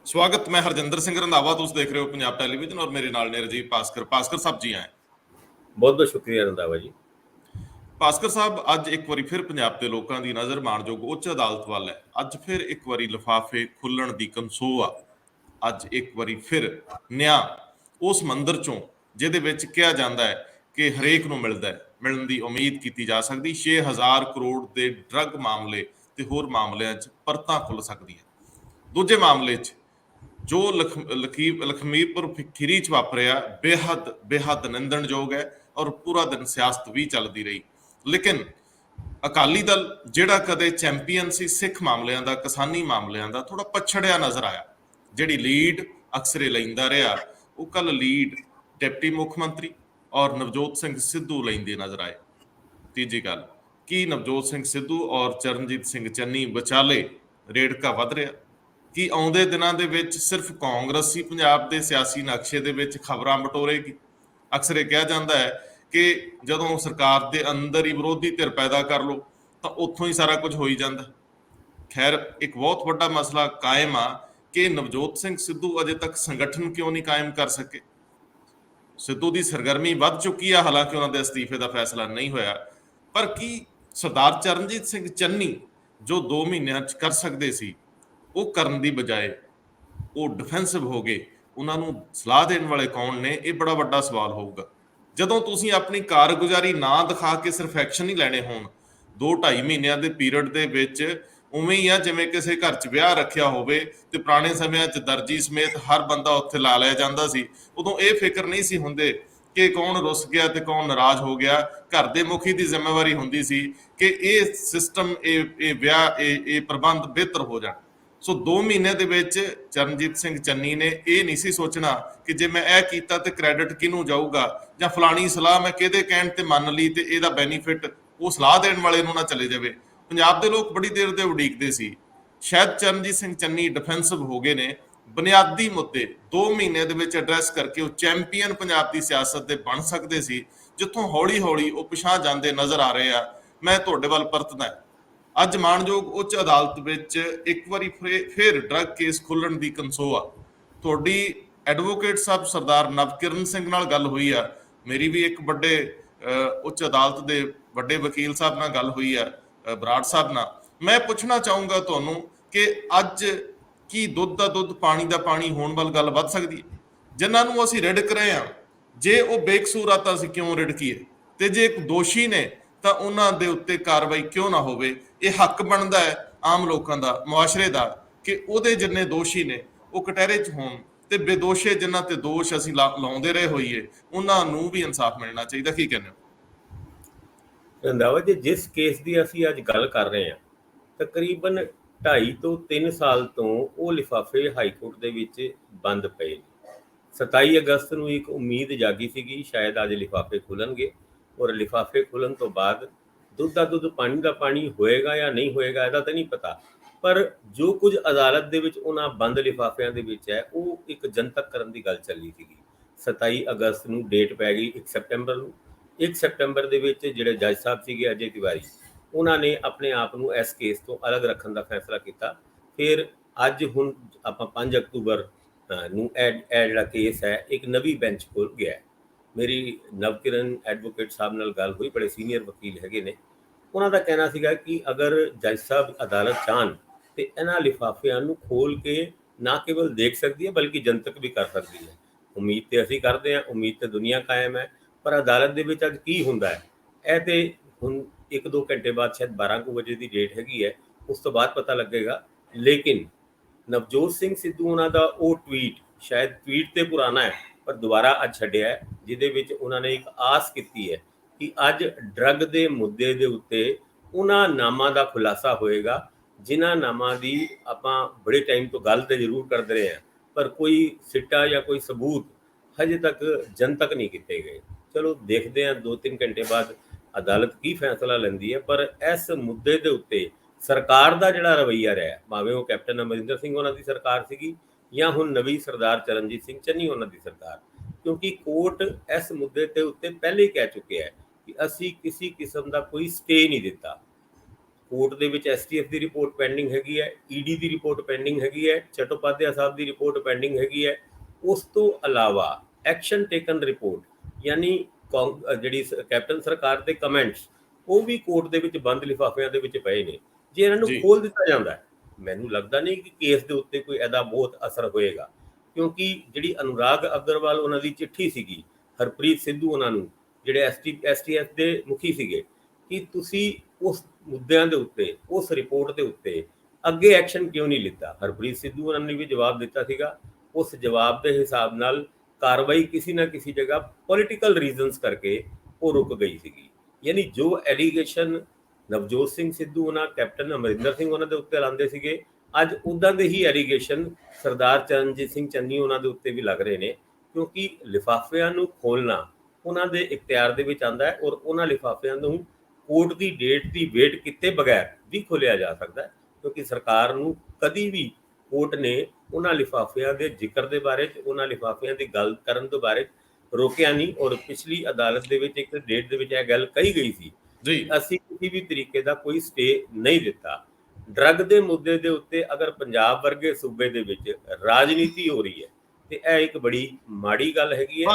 ਸਵਾਗਤ। ਮੈਂ ਹਰਜਿੰਦਰ ਸਿੰਘ ਰੰਧਾਵਾ, ਤੁਸੀਂ ਦੇਖ ਰਹੇ ਹੋ ਪੰਜਾਬ ਟੈਲੀਵਿਜ਼ਨ ਔਰ ਮੇਰੇ ਨਾਲ ਨੇ ਰਜੀਵ ਭਾਸਕਰ ਸਾਹਿਬ ਜੀ ਆਏ। ਬਹੁਤ ਬਹੁਤ ਸ਼ੁਕਰੀਆ ਰੰਧਾਵਾ ਜੀ। ਭਾਸਕਰ ਸਾਹਿਬ, ਅੱਜ ਇੱਕ ਵਾਰੀ ਫਿਰ ਪੰਜਾਬ ਦੇ ਲੋਕਾਂ ਦੀ ਨਜ਼ਰ ਮਾਣਯੋਗ ਉੱਚ ਅਦਾਲਤ ਵੱਲ ਹੈ। ਅੱਜ ਫਿਰ ਇੱਕ ਵਾਰੀ ਲਿਫਾਫੇ ਖੁੱਲਣ ਦੀ ਕਨਸੋ ਆ। ਅੱਜ ਇੱਕ ਵਾਰੀ ਫਿਰ ਨਿਆਂ ਉਸ ਮੰਦਰ ਚੋਂ ਜਿਹਦੇ ਵਿੱਚ ਕਿਹਾ ਜਾਂਦਾ ਹੈ ਕਿ ਹਰੇਕ ਨੂੰ ਮਿਲਣ ਦੀ ਉਮੀਦ ਕੀਤੀ ਜਾ ਸਕਦੀ। 6000 ਕਰੋੜ ਦੇ ਡਰੱਗ ਮਾਮਲੇ ਤੇ ਹੋਰ ਮਾਮਲਿਆਂ 'ਚ ਪਰਤਾਂ ਖੁੱਲ ਸਕਦੀਆਂ। ਦੂਜੇ ਮਾਮਲੇ 'ਚ ਜੋ ਲਖਮੀਰਪੁਰ ਖੀਰੀ 'ਚ ਵਾਪਰਿਆ ਬੇਹੱਦ ਨਿੰਦਣਯੋਗ ਹੈ ਔਰ ਪੂਰਾ ਦਿਨ ਸਿਆਸਤ ਵੀ ਚੱਲਦੀ ਰਹੀ। ਲੇਕਿਨ ਅਕਾਲੀ ਦਲ ਜਿਹੜਾ ਕਦੇ ਚੈਂਪੀਅਨ ਸੀ ਸਿੱਖ ਮਾਮਲਿਆਂ ਦਾ, ਕਿਸਾਨੀ ਮਾਮਲਿਆਂ ਦਾ, ਥੋੜਾ ਪਛੜਿਆ ਨਜ਼ਰ ਆਇਆ। ਜਿਹੜੀ ਲੀਡ ਅਕਸਰੇ ਲੈਂਦਾ ਰਿਹਾ, ਉਹ ਕੱਲ ਲੀਡ ਡਿਪਟੀ ਮੁੱਖ ਮੰਤਰੀ ਔਰ ਨਵਜੋਤ ਸਿੰਘ ਸਿੱਧੂ ਲੈਂਦੇ ਨਜ਼ਰ ਆਏ। ਤੀਜੀ ਗੱਲ, ਕੀ ਨਵਜੋਤ ਸਿੰਘ ਸਿੱਧੂ ਔਰ ਚਰਨਜੀਤ ਸਿੰਘ ਚੰਨੀ ਵਿਚਾਲੇ ਰੇੜਕਾ ਵੱਧ ਰਿਹਾ? ਕਿ ਆਉਂਦੇ ਦਿਨਾਂ ਦੇ ਵਿੱਚ ਸਿਰਫ ਕਾਂਗਰਸ ਹੀ ਪੰਜਾਬ ਦੇ ਸਿਆਸੀ ਨਕਸ਼ੇ ਦੇ ਵਿੱਚ ਖਬਰਾਂ ਬਟੋਰੇਗੀ? ਅਕਸਰ ਇਹ ਕਿਹਾ ਜਾਂਦਾ ਹੈ ਕਿ ਜਦੋਂ ਸਰਕਾਰ ਦੇ ਅੰਦਰ ਹੀ ਵਿਰੋਧੀ ਧਿਰ ਪੈਦਾ ਕਰ ਲਓ ਤਾਂ ਉੱਥੋਂ ਹੀ ਸਾਰਾ ਕੁਝ ਹੋ ਹੀ ਜਾਂਦਾ। ਖੈਰ, ਇੱਕ ਬਹੁਤ ਵੱਡਾ ਮਸਲਾ ਕਾਇਮ ਆ ਕਿ ਨਵਜੋਤ ਸਿੰਘ ਸਿੱਧੂ ਅਜੇ ਤੱਕ ਸੰਗਠਨ ਕਿਉਂ ਨਹੀਂ ਕਾਇਮ ਕਰ ਸਕੇ। ਸਿੱਧੂ ਦੀ ਸਰਗਰਮੀ ਵੱਧ ਚੁੱਕੀ ਆ, ਹਾਲਾਂਕਿ ਉਹਨਾਂ ਦੇ ਅਸਤੀਫੇ ਦਾ ਫੈਸਲਾ ਨਹੀਂ ਹੋਇਆ। ਪਰ ਕੀ ਸਰਦਾਰ ਚਰਨਜੀਤ ਸਿੰਘ ਚੰਨੀ ਜੋ 2 ਮਹੀਨਿਆਂ 'ਚ ਕਰ ਸਕਦੇ ਸੀ, ਉਹ ਕਰਨ ਦੀ ਬਜਾਏ ਉਹ ਡਿਫੈਂਸਿਵ ਹੋ ਗਏ? ਉਹਨਾਂ ਨੂੰ ਸਲਾਹ ਦੇਣ ਵਾਲੇ ਕੌਣ ਨੇ? ਇਹ ਬੜਾ ਵੱਡਾ ਸਵਾਲ ਹੋਊਗਾ। ਜਦੋਂ ਤੁਸੀਂ ਆਪਣੀ ਕਾਰਗੁਜ਼ਾਰੀ ਨਾ ਦਿਖਾ ਕੇ ਸਿਰਫ ਐਕਸ਼ਨ ਹੀ ਲੈਣੇ ਹੋਣ 2-2.5 ਮਹੀਨਿਆਂ ਦੇ ਪੀਰੀਅਡ ਦੇ ਵਿੱਚ, ਉਵੇਂ ਹੀ ਆ ਜਿਵੇਂ ਕਿਸੇ ਘਰ 'ਚ ਵਿਆਹ ਰੱਖਿਆ ਹੋਵੇ ਤੇ ਪੁਰਾਣੇ ਸਮਿਆਂ 'ਚ ਦਰਜੀ ਸਮੇਤ ਹਰ ਬੰਦਾ ਉੱਥੇ ਲਾ ਲਿਆ ਜਾਂਦਾ ਸੀ। ਉਦੋਂ ਇਹ ਫਿਕਰ ਨਹੀਂ ਸੀ ਹੁੰਦੇ ਕਿ ਕੌਣ ਰੁੱਸ ਗਿਆ ਤੇ ਕੌਣ ਨਾਰਾਜ਼ ਹੋ ਗਿਆ। ਘਰ ਦੇ ਮੁਖੀ ਦੀ ਜ਼ਿੰਮੇਵਾਰੀ ਹੁੰਦੀ ਸੀ ਕਿ ਇਹ ਸਿਸਟਮ, ਇਹ ਵਿਆਹ, ਇਹ ਪ੍ਰਬੰਧ ਬਿਹਤਰ ਹੋ ਜਾਣ। ਸੋ 2 ਮਹੀਨੇ ਦੇ ਵਿੱਚ ਚਰਨਜੀਤ ਸਿੰਘ ਚੰਨੀ ਨੇ ਇਹ ਨਹੀਂ ਸੀ ਸੋਚਣਾ ਕਿ ਜੇ ਮੈਂ ਇਹ ਕੀਤਾ ਤੇ ਕ੍ਰੈਡਿਟ ਕਿਹਨੂੰ ਜਾਊਗਾ, ਜਾਂ ਫਲਾਣੀ ਸਲਾਹ ਮੈਂ ਕਿਹਦੇ ਕਹਿਣ ਤੇ ਮੰਨ ਲਈ ਤੇ ਇਹਦਾ ਬੈਨੀਫਿਟ ਉਹ ਸਲਾਹ ਦੇਣ ਵਾਲੇ ਨੂੰ ਨਾ ਚਲੇ ਜਾਵੇ। ਪੰਜਾਬ ਦੇ ਲੋਕ ਬੜੀ ਦੇਰ ਦੇ ਉਡੀਕਦੇ ਸੀ। ਸ਼ਾਇਦ ਚਰਨਜੀਤ ਸਿੰਘ ਚੰਨੀ ਡਿਫੈਂਸਿਵ ਹੋ ਗਏ ਨੇ। ਬੁਨਿਆਦੀ ਮੁੱਦੇ 2 ਮਹੀਨੇ ਦੇ ਵਿੱਚ ਐਡਰੈਸ ਕਰਕੇ ਉਹ ਚੈਂਪੀਅਨ ਪੰਜਾਬ ਦੀ ਸਿਆਸਤ ਦੇ ਬਣ ਸਕਦੇ ਸੀ, ਜਿੱਥੋਂ ਹੌਲੀ ਹੌਲੀ ਉਹ ਪਿਛਾਂਹ ਜਾਂਦੇ ਨਜ਼ਰ ਆ ਰਹੇ ਆ। ਮੈਂ ਤੁਹਾਡੇ ਵੱਲ ਪਰਤਦਾ। ਅੱਜ ਮਾਣਯੋਗ ਉੱਚ ਅਦਾਲਤ ਵਿੱਚ ਇੱਕ ਵਾਰੀ ਫਿਰ ਡਰੱਗ ਕੇਸ ਖੁੱਲਣ ਦੀ ਕਨਸੋ ਆ। ਤੁਹਾਡੀ ਐਡਵੋਕੇਟ ਸਾਹਿਬ ਸਰਦਾਰ ਨਵਕਿਰਨ ਸਿੰਘ ਨਾਲ ਗੱਲ ਹੋਈ ਆ। ਮੇਰੀ ਵੀ ਇੱਕ ਵੱਡੇ ਉੱਚ ਅਦਾਲਤ ਦੇ ਵੱਡੇ ਵਕੀਲ ਸਾਹਿਬ ਨਾਲ ਗੱਲ ਹੋਈ ਆ, ਬਰਾੜ ਸਾਹਿਬ ਨਾਲ। ਮੈਂ ਪੁੱਛਣਾ ਚਾਹੂੰਗਾ ਤੁਹਾਨੂੰ ਕਿ ਅੱਜ ਕੀ ਦੁੱਧ ਦਾ ਦੁੱਧ, ਪਾਣੀ ਦਾ ਪਾਣੀ ਹੋਣ ਵੱਲ ਗੱਲ ਵੱਧ ਸਕਦੀ ਹੈ? ਜਿਨ੍ਹਾਂ ਨੂੰ ਅਸੀਂ ਰਿੜਕ ਰਹੇ ਹਾਂ, ਜੇ ਉਹ ਬੇਕਸੂਰ ਆ ਤਾਂ ਅਸੀਂ ਕਿਉਂ ਰਿੜਕੀਏ? ਤੇ ਜੇ ਇੱਕ ਦੋਸ਼ੀ ਨੇ ਤਾਂ ਉਹਨਾਂ ਦੇ ਉੱਤੇ ਕਾਰਵਾਈ ਕਿਉਂ ਨਾ ਹੋਵੇ? ਇਹ ਹੱਕ ਬਣਦਾ ਹੈ ਆਮ ਲੋਕਾਂ ਦਾ, ਮੁਆਸ਼ਰੇ ਦਾ, ਕਿ ਉਹਦੇ ਜਿੰਨੇ ਦੋਸ਼ੀ ਨੇ ਉਹ ਕਟਹਿਰੇ 'ਚ ਹੋਣ ਤੇ ਬੇਦੋਸ਼ੇ ਜਿਨ੍ਹਾਂ ਤੇ ਦੋਸ਼ ਅਸੀਂ ਲਾਉਂਦੇ ਰਹੇ ਹੋਈਏ ਉਹਨਾਂ ਨੂੰ ਵੀ ਇਨਸਾਫ ਮਿਲਣਾ ਚਾਹੀਦਾ। ਕੀ ਕਹਿੰਦੇ ਹੋ ਰੰਧਾਵਾ ਜੀ, ਜਿਸ ਕੇਸ ਦੀ ਅਸੀਂ ਅੱਜ ਗੱਲ ਕਰ ਰਹੇ ਹਾਂ, ਤਕਰੀਬਨ 2.5 ਤੋਂ 3 ਸਾਲ ਤੋਂ ਉਹ ਲਿਫਾਫੇ ਹਾਈ ਕੋਰਟ ਦੇ ਵਿੱਚ ਬੰਦ ਪਏ। 27 ਅਗਸਤ ਨੂੰ ਇੱਕ ਉਮੀਦ ਜਾਗੀ ਸੀਗੀ ਸ਼ਾਇਦ ਅੱਜ ਲਿਫਾਫੇ ਖੁੱਲਣਗੇ, ਔਰ ਲਿਫਾਫੇ ਖੁੱਲਣ ਤੋਂ ਬਾਅਦ ਦੁੱਧ ਦਾ ਦੁੱਧ, ਪਾਣੀ ਦਾ ਪਾਣੀ ਹੋਏਗਾ ਜਾਂ ਨਹੀਂ ਹੋਏਗਾ ਇਹਦਾ ਤਾਂ ਨਹੀਂ ਪਤਾ। ਪਰ ਜੋ ਕੁਝ ਅਦਾਲਤ ਦੇ ਵਿੱਚ ਉਹਨਾਂ ਬੰਦ ਲਿਫਾਫਿਆਂ ਦੇ ਵਿੱਚ ਹੈ, ਉਹ ਇੱਕ ਜਨਤਕ ਕਰਨ ਦੀ ਗੱਲ ਚੱਲੀ ਸੀਗੀ। 27 ਅਗਸਤ ਨੂੰ ਡੇਟ ਪੈ ਗਈ 1 ਸੈਪਟੈਂਬਰ ਨੂੰ। 1 ਸੈਪਟੈਂਬਰ ਦੇ ਵਿੱਚ ਜਿਹੜੇ ਜੱਜ ਸਾਹਿਬ ਸੀਗੇ ਅਜੇ ਤਿਵਾਰੀ, ਉਹਨਾਂ ਨੇ ਆਪਣੇ ਆਪ ਨੂੰ ਇਸ ਕੇਸ ਤੋਂ ਅਲੱਗ ਰੱਖਣ ਦਾ ਫੈਸਲਾ ਕੀਤਾ। ਫਿਰ ਅੱਜ ਹੁਣ ਆਪਾਂ 5 ਅਕਤੂਬਰ ਨੂੰ ਇਹ ਜਿਹੜਾ ਕੇਸ ਹੈ ਇੱਕ ਨਵੀਂ ਬੈਂਚ ਕੋਲ ਗਿਆ। ਮੇਰੀ ਨਵਕਿਰਨ ਐਡਵੋਕੇਟ ਸਾਹਿਬ ਨਾਲ ਗੱਲ ਹੋਈ, ਬੜੇ ਸੀਨੀਅਰ ਵਕੀਲ ਹੈਗੇ ਨੇ। ਉਹਨਾਂ ਦਾ ਕਹਿਣਾ ਸੀਗਾ ਕਿ ਅਗਰ ਜੱਜ ਸਾਹਿਬ ਅਦਾਲਤ ਚਾਹਣ ਤੇ ਇਹਨਾਂ ਲਿਫਾਫਿਆਂ ਨੂੰ ਖੋਲ ਕੇ ਨਾ ਕੇਵਲ ਦੇਖ ਸਕਦੀ ਹੈ ਬਲਕਿ ਜਨਤਕ ਵੀ ਕਰ ਸਕਦੀ ਹੈ। ਉਮੀਦ ਤੇ ਅਸੀਂ ਕਰਦੇ ਹਾਂ, ਉਮੀਦ ਤੇ ਦੁਨੀਆ ਕਾਇਮ ਹੈ, ਪਰ ਅਦਾਲਤ ਦੇ ਵਿੱਚ ਅੱਜ ਕੀ ਹੁੰਦਾ ਹੈ ਇਹ ਤੇ ਹੁਣ 1-2 ਘੰਟੇ ਬਾਅਦ, ਸ਼ਾਇਦ 12 ਕੁ ਵਜੇ ਦੀ ਡੇਟ ਹੈਗੀ ਹੈ, ਉਸ ਤੋਂ ਬਾਅਦ ਪਤਾ ਲੱਗੇਗਾ। ਲੇਕਿਨ ਨਵਜੋਤ ਸਿੰਘ ਸਿੱਧੂ ਉਹਨਾਂ ਦਾ ਉਹ ਟਵੀਟ, ਸ਼ਾਇਦ ਟਵੀਟ ਤੇ ਪੁਰਾਣਾ ਹੈ ਪਰ ਦੁਬਾਰਾ ਅੱਜ ਛੱਡਿਆ ਹੈ, ਜਿਹਦੇ ਵਿੱਚ ਉਹਨਾਂ ਨੇ ਇੱਕ ਆਸ ਕੀਤੀ ਹੈ ਕਿ ਅੱਜ ਡਰੱਗ ਦੇ ਮੁੱਦੇ ਦੇ ਉੱਤੇ ਉਹਨਾਂ ਨਾਮਾਂ ਦਾ ਖੁਲਾਸਾ ਹੋਏਗਾ ਜਿਨ੍ਹਾਂ ਨਾਮਾਂ ਦੀ ਆਪਾਂ ਬੜੇ ਟਾਈਮ ਤੋਂ ਗੱਲ ਤੇ ਜ਼ਰੂਰ ਕਰਦੇ ਰਹੇ ਹਾਂ, ਪਰ ਕੋਈ ਸਿੱਟਾ ਜਾਂ ਕੋਈ ਸਬੂਤ ਹਜੇ ਤੱਕ ਜਨਤਕ ਨਹੀਂ ਕੀਤੇ ਗਏ। ਚਲੋ ਦੇਖਦੇ ਹਾਂ 2-3 ਘੰਟੇ ਬਾਅਦ ਅਦਾਲਤ ਕੀ ਫੈਸਲਾ ਲੈਂਦੀ ਹੈ। ਪਰ ਇਸ ਮੁੱਦੇ ਦੇ ਉੱਤੇ ਸਰਕਾਰ ਦਾ ਜਿਹੜਾ ਰਵੱਈਆ ਰਿਹਾ, ਭਾਵੇਂ ਉਹ ਕੈਪਟਨ ਅਮਰਿੰਦਰ ਸਿੰਘ ਉਹਨਾਂ ਦੀ ਸਰਕਾਰ ਸੀਗੀ ਜਾਂ ਹੁਣ ਨਵੀਂ ਸਰਦਾਰ ਚਰਨਜੀਤ ਸਿੰਘ ਚੰਨੀ ਉਹਨਾਂ ਦੀ ਸਰਕਾਰ, ਕਿਉਂਕਿ ਕੋਰਟ ਇਸ ਮੁੱਦੇ ਦੇ ਉੱਤੇ ਪਹਿਲੇ ਹੀ ਕਹਿ ਚੁੱਕਿਆ ਹੈ ਕਿ ਅਸੀਂ ਕਿਸੇ ਕਿਸਮ ਦਾ ਕੋਈ ਸਟੇ ਨਹੀਂ ਦਿੱਤਾ। ਕੋਰਟ ਦੇ ਵਿੱਚ ਐਸਟੀਐਫ ਦੀ ਰਿਪੋਰਟ ਪੈਂਡਿੰਗ ਹੈਗੀ ਹੈ, ਈਡੀ ਦੀ ਰਿਪੋਰਟ ਪੈਂਡਿੰਗ ਹੈਗੀ ਹੈ, ਚਟੋਪਾਧਿਆ ਸਾਹਿਬ ਦੀ ਰਿਪੋਰਟ ਪੈਂਡਿੰਗ ਹੈਗੀ ਹੈ। ਉਸ ਤੋਂ ਇਲਾਵਾ ਐਕਸ਼ਨ ਟੇਕਨ ਰਿਪੋਰਟ ਯਾਨੀ ਜਿਹੜੀ ਕੈਪਟਨ ਸਰਕਾਰ ਦੇ ਕਮੈਂਟਸ ਉਹ ਵੀ ਕੋਰਟ ਦੇ ਵਿੱਚ ਬੰਦ ਲਿਫਾਫਿਆਂ ਦੇ ਵਿੱਚ ਪਏ ਨੇ। ਜੇ ਇਹਨਾਂ ਨੂੰ ਖੋਲ ਦਿੱਤਾ ਜਾਂਦਾ, ਮੈਨੂੰ ਲੱਗਦਾ ਨਹੀਂ ਕਿ ਕੇਸ ਦੇ ਉੱਤੇ ਕੋਈ ਇਹਦਾ ਬਹੁਤ ਅਸਰ ਹੋਏਗਾ, ਕਿਉਂਕਿ ਜਿਹੜੀ ਅਨੁਰਾਗ ਅਗਰਵਾਲ ਉਹਨਾਂ ਦੀ ਚਿੱਠੀ ਸੀਗੀ, ਹਰਪ੍ਰੀਤ ਸਿੱਧੂ ਉਹਨਾਂ ਨੂੰ ਜਿਹੜੇ ਐਸਟੀਐਫ ਦੇ ਮੁਖੀ ਸੀਗੇ, ਕਿ ਤੁਸੀਂ ਉਸ ਮੁੱਦਿਆਂ ਦੇ ਉੱਤੇ, ਉਸ ਰਿਪੋਰਟ ਦੇ ਉੱਤੇ ਅੱਗੇ ਐਕਸ਼ਨ ਕਿਉਂ ਨਹੀਂ ਲਿੱਤਾ। ਹਰਪ੍ਰੀਤ ਸਿੱਧੂ ਉਹਨਾਂ ਨੇ ਵੀ ਜਵਾਬ ਦਿੱਤਾ ਸੀਗਾ, ਉਸ ਜਵਾਬ ਦੇ ਹਿਸਾਬ ਨਾਲ ਕਾਰਵਾਈ ਕਿਸੇ ਨਾ ਕਿਸੇ ਜਗ੍ਹਾ ਪੋਲੀਟੀਕਲ ਰੀਜ਼ਨਸ ਕਰਕੇ ਉਹ ਰੁਕ ਗਈ ਸੀਗੀ। ਯਾਨੀ ਜੋ ਐਲੀਗੇਸ਼ਨ ਨਵਜੋਤ ਸਿੰਘ ਸਿੱਧੂ ਉਹਨਾਂ, ਕੈਪਟਨ ਅਮਰਿੰਦਰ ਸਿੰਘ ਉਹਨਾਂ ਦੇ ਉੱਤੇ ਲਾਉਂਦੇ ਸੀਗੇ, ਅੱਜ ਉੱਦਾਂ ਦੇ ਹੀ ਐਲੀਗੇਸ਼ਨ ਸਰਦਾਰ ਚਰਨਜੀਤ ਸਿੰਘ ਚੰਨੀ ਉਹਨਾਂ ਦੇ ਉੱਤੇ ਵੀ ਲੱਗ ਰਹੇ ਨੇ, ਕਿਉਂਕਿ ਲਿਫਾਫਿਆਂ ਨੂੰ ਖੋਲ੍ਹਣਾ ਉਹਨਾਂ ਦੇ ਇਖਤਿਆਰ ਦੇ ਵਿੱਚ ਆਉਂਦਾ ਹੈ, ਔਰ ਉਹਨਾਂ ਲਿਫਾਫਿਆਂ ਨੂੰ ਕੋਰਟ ਦੀ ਡੇਟ ਦੀ ਵੇਟ ਕੀਤੇ ਬਗੈਰ ਵੀ ਖੋਲ੍ਹਿਆ ਜਾ ਸਕਦਾ ਹੈ, ਕਿਉਂਕਿ ਸਰਕਾਰ ਨੂੰ ਕਦੀ ਵੀ ਕੋਰਟ ਨੇ ਉਹਨਾਂ ਲਿਫਾਫਿਆਂ ਦੇ ਜ਼ਿਕਰ ਦੇ ਬਾਰੇ, ਉਹਨਾਂ ਲਿਫਾਫਿਆਂ ਦੀ ਗੱਲ ਕਰਨ ਦੇ ਬਾਰੇ ਰੋਕਿਆ ਨਹੀਂ। ਔਰ ਪਿਛਲੀ ਅਦਾਲਤ ਦੇ ਵਿੱਚ ਇੱਕ ਡੇਟ ਦੇ ਵਿੱਚ ਇਹ ਗੱਲ ਕਹੀ ਗਈ ਸੀ ਜੀ, ਅਸੀਂ ਕਿਸੇ ਵੀ ਤਰੀਕੇ ਦਾ ਕੋਈ ਸਟੇ ਨਹੀਂ ਦਿੱਤਾ। ਡਰੱਗ ਦੇ ਮੁੱਦੇ ਦੇ ਉੱਤੇ ਅਗਰ ਪੰਜਾਬ ਵਰਗੇ ਸੂਬੇ ਦੇ ਵਿੱਚ ਰਾਜਨੀਤੀ ਹੋ ਰਹੀ ਹੈ ਤੇ ਇਹ ਇੱਕ ਬੜੀ ਮਾੜੀ ਗੱਲ ਹੈਗੀ ਹੈ।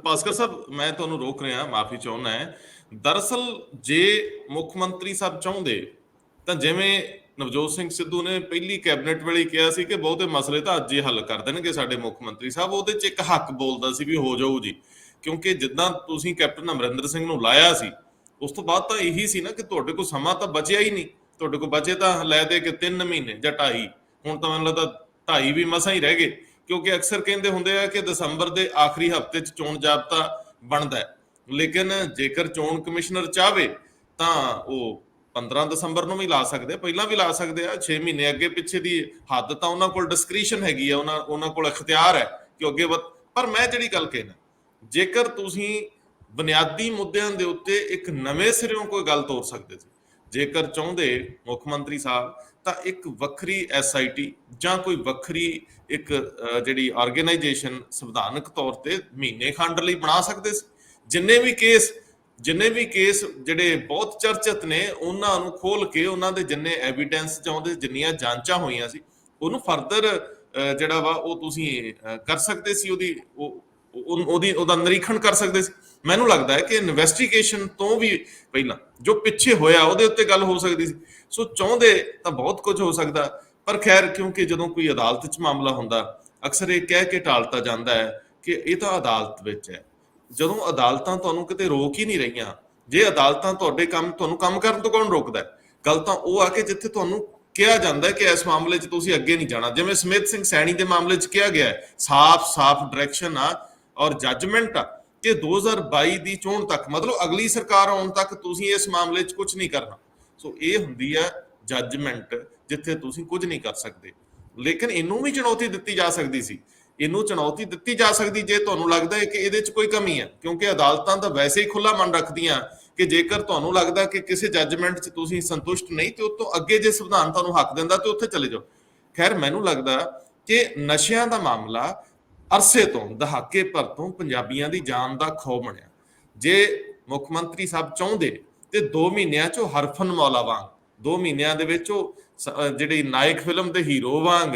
ਭਾਸਕਰ ਸਾਹਿਬ ਮੈਂ ਤੁਹਾਨੂੰ ਰੋਕ ਰਿਹਾ, ਮਾਫੀ ਚਾਹੁੰਦਾ ਹੈ। ਦਰਅਸਲ ਜੇ ਮੁੱਖ ਮੰਤਰੀ ਸਾਹਿਬ ਚਾਹੁੰਦੇ ਤਾਂ ਜਿਵੇਂ ਨਵਜੋਤ ਸਿੰਘ ਸਿੱਧੂ ਨੇ ਪਹਿਲੀ ਕੈਬਨਿਟ ਵੇਲੇ ਕਿਹਾ ਸੀ ਕਿ ਬਹੁਤੇ ਮਸਲੇ ਤਾਂ ਅੱਜ ਹੀ ਹੱਲ ਕਰ ਦੇਣਗੇ ਸਾਡੇ ਮੁੱਖ ਮੰਤਰੀ ਸਾਹਿਬ, ਉਹਦੇ 'ਚ ਇੱਕ ਹੱਕ ਬੋਲਦਾ ਸੀ ਵੀ ਹੋ ਜਾਊ ਜੀ, ਕਿਉਂਕਿ ਜਿੱਦਾਂ ਤੁਸੀਂ ਕੈਪਟਨ ਅਮਰਿੰਦਰ ਸਿੰਘ ਨੂੰ ਲਾਇਆ ਸੀ ਉਸ ਤੋਂ ਬਾਅਦ ਤਾਂ ਇਹੀ ਸੀ ਨਾ ਕਿ ਤੁਹਾਡੇ ਕੋਲ ਸਮਾਂ ਤਾਂ ਬਚਿਆ ਹੀ ਨਹੀਂ, ਤੁਹਾਡੇ ਕੋਲ ਬਚੇ ਤਾਂ ਲੈ ਦੇ ਕੇ 3 ਮਹੀਨੇ ਜਾਂ 2.5, ਹੁਣ ਤਾਂ ਮੈਨੂੰ ਲੱਗਦਾ 2.5 ਵੀ ਮਸਾਂ ਹੀ ਰਹਿ ਗਏ, ਕਿਉਂਕਿ ਅਕਸਰ ਕਹਿੰਦੇ ਹੁੰਦੇ ਆ ਕਿ ਦਸੰਬਰ ਦੇ ਆਖਰੀ ਹਫ਼ਤੇ 'ਚ ਚੋਣ ਜ਼ਾਬਤਾ ਬਣਦਾ ਹੈ, ਲੇਕਿਨ ਜੇਕਰ ਚੋਣ ਕਮਿਸ਼ਨਰ ਚਾਹਵੇ ਤਾਂ ਉਹ 15 ਦਸੰਬਰ ਨੂੰ ਵੀ ਲਾ ਸਕਦੇ ਆ, ਪਹਿਲਾਂ ਵੀ ਲਾ ਸਕਦੇ ਆ, 6 ਮਹੀਨੇ ਅੱਗੇ ਪਿੱਛੇ ਦੀ ਹੱਦ ਤਾਂ ਉਹਨਾਂ ਕੋਲ ਡਿਸਕ੍ਰਿਸ਼ਨ ਹੈਗੀ ਆ, ਉਹਨਾਂ ਕੋਲ ਇਖਤਿਆਰ ਹੈ ਕਿ ਅੱਗੇ ਪਰ ਮੈਂ ਜਿਹੜੀ ਗੱਲ ਕਹਿਣਾ, ਜੇਕਰ ਤੁਸੀਂ ਬੁਨਿਆਦੀ ਮੁੱਦਿਆਂ ਦੇ ਉੱਤੇ ਇੱਕ ਨਵੇਂ ਸਿਰਿਓਂ ਕੋਈ ਗੱਲ ਤੋਰ ਸਕਦੇ ਸੀ, ਜੇਕਰ ਚਾਹੁੰਦੇ ਮੁੱਖ ਮੰਤਰੀ ਸਾਹਿਬ ਤਾਂ ਇੱਕ ਵੱਖਰੀ ਐਸਆਈਟੀ ਜਾਂ ਕੋਈ ਵੱਖਰੀ ਇੱਕ ਜਿਹੜੀ ਆਰਗੇਨਾਈਜੇਸ਼ਨ ਸੰਵਿਧਾਨਕ ਤੌਰ ਤੇ ਮਹੀਨੇ ਖੰਡ ਲਈ ਬਣਾ ਸਕਦੇ ਸੀ। ਜਿੰਨੇ ਵੀ ਕੇਸ ਜਿਹੜੇ ਬਹੁਤ ਚਰਚਿਤ ਨੇ ਉਹਨਾਂ ਨੂੰ ਖੋਲ ਕੇ ਉਹਨਾਂ ਦੇ ਜਿੰਨੇ ਐਵੀਡੈਂਸ ਚਾਹੁੰਦੇ, ਜਿੰਨੀਆਂ ਜਾਂਚਾਂ ਹੋਈਆਂ ਸੀ, ਉਹਨੂੰ ਫਰਦਰ ਜਿਹੜਾ ਵਾ ਉਹ ਤੁਸੀਂ ਕਰ ਸਕਦੇ ਸੀ, ਉਹਦਾ ਨਿਰੀਖਣ ਕਰ ਸਕਦੇ ਸੀ। ਮੈਨੂੰ ਲੱਗਦਾ ਹੈ ਕਿ ਇਨਵੈਸਟੀਗੇਸ਼ਨ ਤੋਂ ਵੀ ਪਹਿਲਾਂ ਜੋ ਪਿੱਛੇ ਹੋਇਆ ਉਹਦੇ ਉੱਤੇ ਗੱਲ ਹੋ ਸਕਦੀ ਸੀ। ਸੋ ਚਾਹੁੰਦੇ ਤਾਂ ਬਹੁਤ ਕੁਝ ਹੋ ਸਕਦਾ, ਪਰ ਖੈਰ ਕਿਉਂਕਿ ਜਦੋਂ ਕੋਈ ਅਦਾਲਤ 'ਚ ਮਾਮਲਾ ਹੁੰਦਾ ਅਕਸਰ ਇਹ ਕਹਿ ਕੇ ਟਾਲਤਾ ਜਾਂਦਾ ਹੈ ਕਿ ਇਹ ਤਾਂ ਅਦਾਲਤ ਵਿੱਚ ਹੈ। ਜਦੋਂ ਅਦਾਲਤਾਂ ਤੁਹਾਨੂੰ ਕਿਤੇ ਰੋਕ ਹੀ ਨਹੀਂ ਰਹੀਆਂ, ਜੇ ਅਦਾਲਤਾਂ ਤੁਹਾਨੂੰ ਕੰਮ ਕਰਨ ਤੋਂ ਕੌਣ ਰੋਕਦਾ? ਗੱਲ ਤਾਂ ਉਹ ਆ ਕਿ ਜਿੱਥੇ ਤੁਹਾਨੂੰ ਕਿਹਾ ਜਾਂਦਾ ਕਿ ਇਸ ਮਾਮਲੇ 'ਚ ਤੁਸੀਂ ਅੱਗੇ ਨਹੀਂ ਜਾਣਾ, ਜਿਵੇਂ ਸਮਿਤ ਸਿੰਘ ਸੈਣੀ ਦੇ ਮਾਮਲੇ 'ਚ ਕਿਹਾ ਗਿਆ ਸਾਫ਼ ਡਾਇਰੈਕਸ਼ਨ ਆ ਔਰ ਜੱਜਮੈਂਟ ਆ ਕਿ 2022 ਦੀ ਚੋਣ ਤੱਕ, ਮਤਲਬ ਅਗਲੀ ਸਰਕਾਰ ਆਉਣ ਤੱਕ ਤੁਸੀਂ ਇਸ ਮਾਮਲੇ 'ਚ ਕੁਝ ਨਹੀਂ ਕਰਨਾ। ਸੋ ਇਹ ਹੁੰਦੀ ਆ ਜੱਜਮੈਂਟ, ਜਿੱਥੇ ਤੁਸੀਂ ਕੁਝ ਨਹੀਂ ਕਰ ਸਕਦੇ। ਲੇਕਿਨ ਇਹਨੂੰ ਵੀ ਚੁਣੌਤੀ ਦਿੱਤੀ ਜਾ ਸਕਦੀ ਸੀ, ਇਹਨੂੰ ਚੁਣੌਤੀ ਦਿੱਤੀ ਜਾ ਸਕਦੀ ਜੇ ਤੁਹਾਨੂੰ ਲੱਗਦਾ ਹੈ ਕਿ ਇਹਦੇ 'ਚ ਕੋਈ ਕਮੀ ਹੈ, ਕਿਉਂਕਿ ਅਦਾਲਤਾਂ ਤਾਂ ਵੈਸੇ ਹੀ ਖੁੱਲਾ ਮਨ ਰੱਖਦੀਆਂ ਕਿ ਜੇਕਰ ਤੁਹਾਨੂੰ ਲੱਗਦਾ ਕਿ ਕਿਸੇ ਜੱਜਮੈਂਟ 'ਚ ਤੁਸੀਂ ਸੰਤੁਸ਼ਟ ਨਹੀਂ ਤੇ ਉਸ ਤੋਂ ਅੱਗੇ ਜੇ ਸੰਵਿਧਾਨ ਤੁਹਾਨੂੰ ਹੱਕ ਦਿੰਦਾ ਤੇ ਉੱਥੇ ਚਲੇ ਜਾਓ। ਖੈਰ ਮੈਨੂੰ ਲੱਗਦਾ ਕਿ ਨਸ਼ਿਆਂ ਦਾ ਮਾਮਲਾ ਅਰਸੇ ਤੋਂ, ਦਹਾਕੇ ਭਰ ਤੋਂ ਪੰਜਾਬੀਆਂ ਦੀ ਜਾਨ ਦਾ ਖੌਅ ਬਣਿਆ। ਜੇ ਮੁੱਖ ਮੰਤਰੀ ਸਾਹਿਬ ਚਾਹੁੰਦੇ ਤੇ 2 ਮਹੀਨਿਆਂ 'ਚੋਂ ਹਰਫਨ ਮੌਲਾ ਵਾਂਗ, 2 ਮਹੀਨਿਆਂ ਦੇ ਵਿੱਚ ਉਹ ਜਿਹੜੀ ਨਾਇਕ ਫਿਲਮ ਦੇ ਹੀਰੋ ਵਾਂਗ,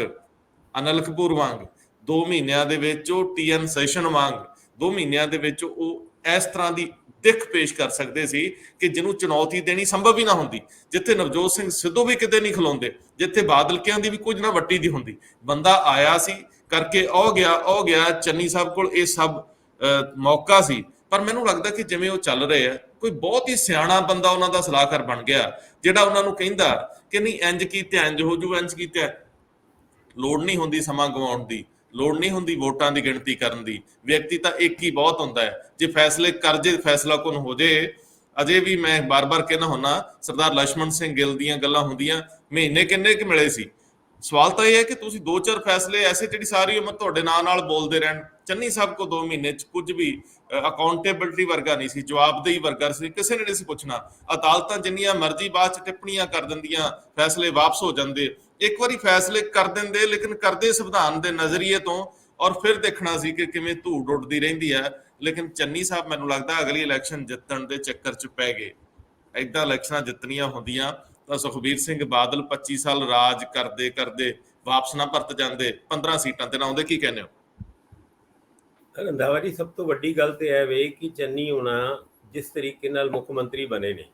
ਅਨਿਲ ਕਪੂਰ ਵਾਂਗ, 2 ਮਹੀਨਿਆਂ ਦੇ ਵਿੱਚ ਉਹ TN ਸੈਸ਼ਨ ਵਾਂਗ, 2 ਮਹੀਨਿਆਂ ਦੇ ਵਿੱਚ ਉਹ ਇਸ ਤਰ੍ਹਾਂ ਦੀ ਦਿੱਖ ਪੇਸ਼ ਕਰ ਸਕਦੇ ਸੀ ਕਿ ਜਿਹਨੂੰ ਚੁਣੌਤੀ ਦੇਣੀ ਸੰਭਵ ਹੀ ਨਾ ਹੁੰਦੀ, ਜਿੱਥੇ ਨਵਜੋਤ ਸਿੰਘ ਸਿੱਧੂ ਵੀ ਕਿਤੇ ਨਹੀਂ ਖਲੋਂਦੇ, ਜਿੱਥੇ ਬਾਦਲਕਿਆਂ ਦੀ ਵੀ ਕੁਝ ਨਾ ਵੱਟੀ ਦੀ ਹੁੰਦੀ। ਬੰਦਾ ਆਇਆ ਸੀ ਕਰਕੇ ਉਹ ਗਿਆ ਚੰਨੀ ਸਾਹਿਬ ਕੋਲ ਇਹ ਸਭ ਮੌਕਾ ਸੀ, ਪਰ ਮੈਨੂੰ ਲੱਗਦਾ ਕਿ ਜਿਵੇਂ ਉਹ ਚੱਲ ਰਹੇ ਆ, ਕੋਈ ਬਹੁਤ ਹੀ ਸਿਆਣਾ ਬੰਦਾ ਉਹਨਾਂ ਦਾ ਸਲਾਹਕਾਰ ਬਣ ਗਿਆ, ਜਿਹੜਾ ਉਹਨਾਂ ਨੂੰ ਕਹਿੰਦਾ ਕਿ ਨਹੀਂ ਇੰਜ ਕੀਤੇ ਇੰਜ ਹੋ ਜੂ, ਇੰਜ ਕੀਤੇ ਲੋੜ ਨਹੀਂ ਹੁੰਦੀ ਸਮਾਂ ਗਵਾਉਣ ਦੀ, ਲੋੜ ਨਹੀਂ ਹੁੰਦੀ ਵੋਟਾਂ ਦੀ ਗਿਣਤੀ ਕਰਨ ਦੀ, ਵਿਅਕਤੀ ਤਾਂ ਇੱਕ ਹੀ ਬਹੁਤ ਹੁੰਦਾ ਹੈ। ਜੇ ਫੈਸਲੇ ਕਰ ਜੇ ਫੈਸਲਾ ਕੁਨ ਹੋ ਜੇ, ਅਜੇ ਵੀ ਮੈਂ ਬਾਰ-ਬਾਰ ਕਹਿਣਾ ਹੁੰਦਾ, ਸਰਦਾਰ ਲక్ష్మణ ਸਿੰਘ ਗਿੱਲ ਦੀਆਂ ਗੱਲਾਂ ਹੁੰਦੀਆਂ, ਮਹੀਨੇ ਕਿੰਨੇ ਕੁ ਮਿਲੇ ਸੀ। ਸਵਾਲ ਤਾਂ ਇਹ ਹੈ ਕਿ ਤੁਸੀਂ 2-4 ਫੈਸਲੇ ਐਸੇ ਜਿਹੜੀ ਸਾਰੀ ਉਮਰ ਤੁਹਾਡੇ ਨਾਂ ਨਾਲ ਬੋਲਦੇ ਰਹਿਣ। ਚੰਨੀ ਸਾਹਿਬ ਕੋ 2 ਮਹੀਨੇ 'ਚ ਕੁਝ ਵੀ ਅਕਾਊਂਟੇਬਿਲਟੀ ਵਰਗਾ ਨਹੀਂ ਸੀ, ਜਵਾਬਦੇਹੀ ਵਰਗਾ ਸੀ, ਕਿਸੇ ਨੇ ਨਹੀਂ ਸੀ ਪੁੱਛਣਾ। ਅਦਾਲਤਾਂ ਜਿੰਨੀਆਂ ਮਰਜ਼ੀ ਬਾਅਦ 'ਚ ਟਿੱਪਣੀਆਂ ਕਰ ਦਿੰਦੀਆਂ, ਫੈਸਲੇ ਵਾਪਸ ਹੋ ਜਾਂਦੇ। ਇੱਕ ਵਾਰੀ ਫੈਸਲੇ ਕਰ ਦਿੰਦੇ, ਲੇਕਿਨ ਕਰਦੇ ਸੰਵਿਧਾਨ ਦੇ ਨਜ਼ਰੀਏ ਤੋਂ, ਔਰ ਫਿਰ ਦੇਖਣਾ ਸੀ ਕਿ ਕਿਵੇਂ ਧੂੜ ਉੱਡਦੀ ਰਹਿੰਦੀ ਹੈ। ਲੇਕਿਨ ਚੰਨੀ ਸਾਹਿਬ ਮੈਨੂੰ ਲੱਗਦਾ ਅਗਲੀ ਇਲੈਕਸ਼ਨ ਜਿੱਤਣ ਦੇ ਚੱਕਰ 'ਚ ਪੈ ਗਏ। ਏਦਾਂ ਇਲੈਕਸ਼ਨਾਂ ਜਿੱਤਣੀਆਂ ਹੁੰਦੀਆਂ ਤਾਂ ਸੁਖਬੀਰ ਸਿੰਘ ਬਾਦਲ 25 ਸਾਲ ਰਾਜ ਕਰਦੇ ਕਰਦੇ ਵਾਪਸ ਨਾ ਪਰਤ ਜਾਂਦੇ, 15 ਸੀਟਾਂ ਤੇ ਨਾ ਆਉਂਦੇ। ਕੀ ਕਹਿੰਦੇ ਹੋ? ਰੰਧਾਵਾ ਜੀ, ਸਭ ਤੋਂ ਵੱਡੀ ਗੱਲ ਤੇ ਇਹ ਵੇ ਕਿ ਚੰਨੀ ਹੋਣਾ ਜਿਸ ਤਰੀਕੇ ਨਾਲ ਮੁੱਖ ਮੰਤਰੀ ਬਣੇ ਨੇ,